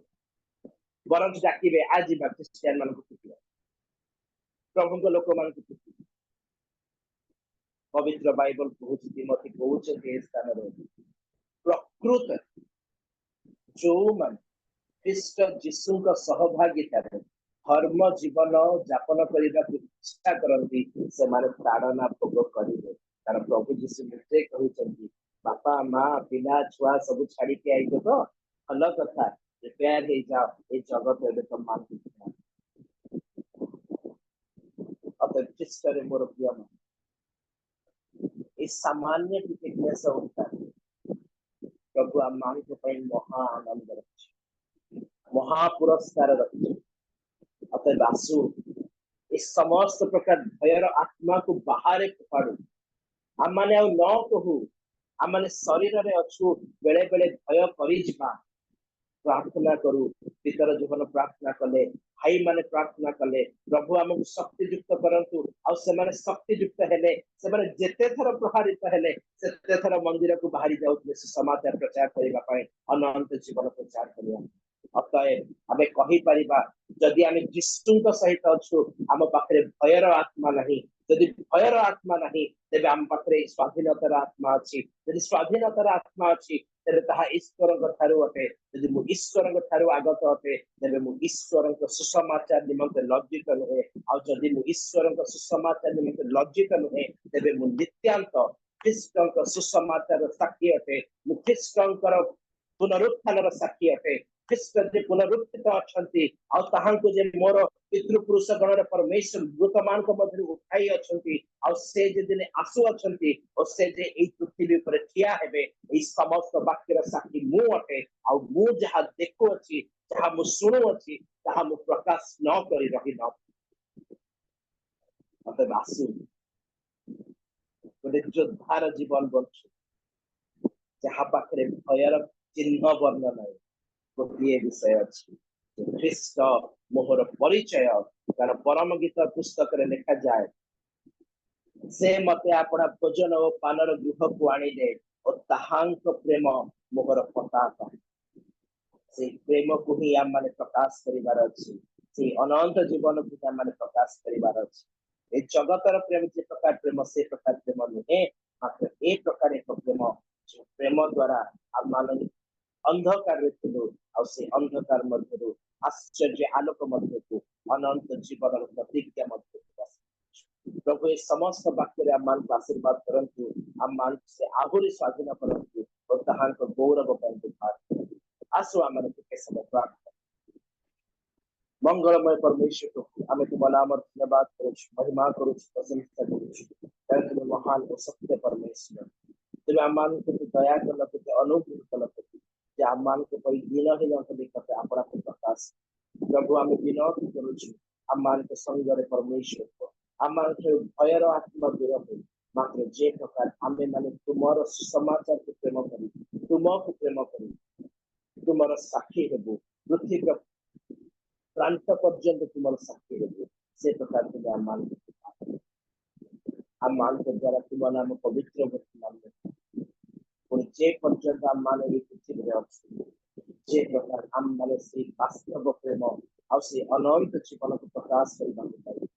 बरंच डाकिबे आज क्रिश्चियन मान को पिटिया प्रभु को लोक मान को पिटिया पवित्र बाइबल कहूची तिमोथी कहूचे के स्थान रे प्रकृत जो मान ख्रीष्ट जीशु का सहभागिता धर्म जीवन यापन करने को इच्छा करती से माने ताड़ना भोग करेंगे कारण प्रभु जीशु मुझे कहते बापा माँ पिला छुआ सब छाड़ी के आई तो भल कथा प्रिपेयर हो जाओ ये जगत एवं तो मान अतः ख्रीष्ट रे मोर प्रिय मन इस सामान्य टिकेटनेस होता है प्रभु आम मान के महा आनंद रखे महा पुरस्कार रखे अतः दासु इस समस्त प्रकार भयर आत्मा को बाहर पकाड़ू आम मैंने न कहू आम मैंने शरीर रे अच्छु बेले बेले भय कर प्रार्थना करू पितर जीवन प्रार्थना कले भाई माने प्रार्थना कले प्रभु आमको शक्ति युक्त करंतु आ से माने शक्ति युक्त हेले से माने जेते थर प्रहारित हेले सेते थर मंदिर को बाहरी जाउतले समाचार प्रचार करबा पय अनंत जीवन प्रचार करिया अतएव आमे कहि परिबा जदि आमे यीशु सहित अच्छु आम पाखरे भयर आत्मा नहीं यदि भयर आत्मा नहीं तेबे आम पाखरे स्वाधीनतार आत्मा अछि यदि स्वाधीनतार आत्मा अछि तेबे ताहा ईश्वर ठारू अटे यदि मु ईश्वर ठारू आगत अटे तेबे मु ईश्वर सुसमाचार निमंते लज्जित नुहे आ जदि मु ईश्वर सुसमाचार निमंते लज्जित नुहे तेबे मु नित्यांत ख्रीष्ट सुसमाचार साक्षी अटे मु ख्रीष्ट पुनरुत्थान साक्षी अटे ख्रीष्ट जे पुनरुत्थित अछंती आ ताहांको जे मोर पितृपुरुष गणर परमेश्वर दूतमान को मध्य उठाई अछंती आ से जे दिने आसु अछंती और से जे एई पृथ्वी पर ठिया हेबे एई समस्त वाक्यर साक्षी मु अटे आ मु जहा देखो अछि जहा मु सुनो अछि ताहा मु प्रकाश न करि रहि न अतः आसु गोटे योद्धार जीवन बंचु जहा पाखरे भयर चिन्ह वर्ण नहीं गोटे विषय अच्छी ख्रीष्ट मोहर परिचय कारण परम गीत पुस्तक रे लिखा जाए से मते अपना भोजन और पानर गृह को आनिले और ताहांक प्रेम मोहर पताका से प्रेम को ही आम माने प्रकाश करिवार अछि से अनंत जीवन को आम माने प्रकाश करिवार अछि ए जगतर प्रेम जे प्रकार प्रेम से प्रकार प्रेम नुहे मात्र ए प्रकार एक प्रेम जो प्रेम द्वारा आम माने अंधकार से अंधकार मध्य आश्चर्य आलोक मध्य को अनंत जीवन प्रतिज्ञा मध्य प्रभु ये समस्त वाक्य आम को आशीर्वाद करंतु आम मान से आहुरी स्वाधीन करंतु और ताहां को गौरव पर आसु आम के समय प्रार्थना मंगलमय परमेश्वर को आम तुम्हारा नाम धन्यवाद करू महिमा करू प्रशंसा करू तुम महान और सत्य परमेश्वर तुम आम मान को दया करना अनुग्रह करना आम को दिनहीन देखते अपना प्रकाश प्रभु आम विनती करुचु आम के संगरे परमेश्वर को आम भयर आत्मा दूर हो मात्र जे प्रकार आम मैंने तुमर सुसमाचार को प्रेम करी तुमको प्रेम करी तुमर साक्षी हेबु पृथ्वी प्रांत पर्यंत तुमर साक्षी हेबु से प्रकार तुम आम के द्वारा तुम नाम पवित्र नाम जे पर्यंत आम माने पृथ्वी अच्छे जे प्रकार आम माने से वास्तव प्रेम आ से अनंत जीवन को प्रकाश करने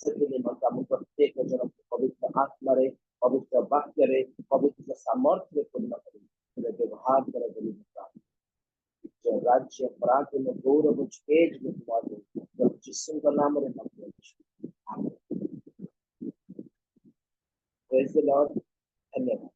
से निमंत प्रत्येक जन पवित्र आत्मा रे पवित्र वाक्य रे पवित्र सामर्थ्य पूर्ण कर व्यवहार कर राज्य पराक्रम गौरव तेज में तुम्हारे यीशु का नाम रे प्रेज द लॉर्ड धन्यवाद।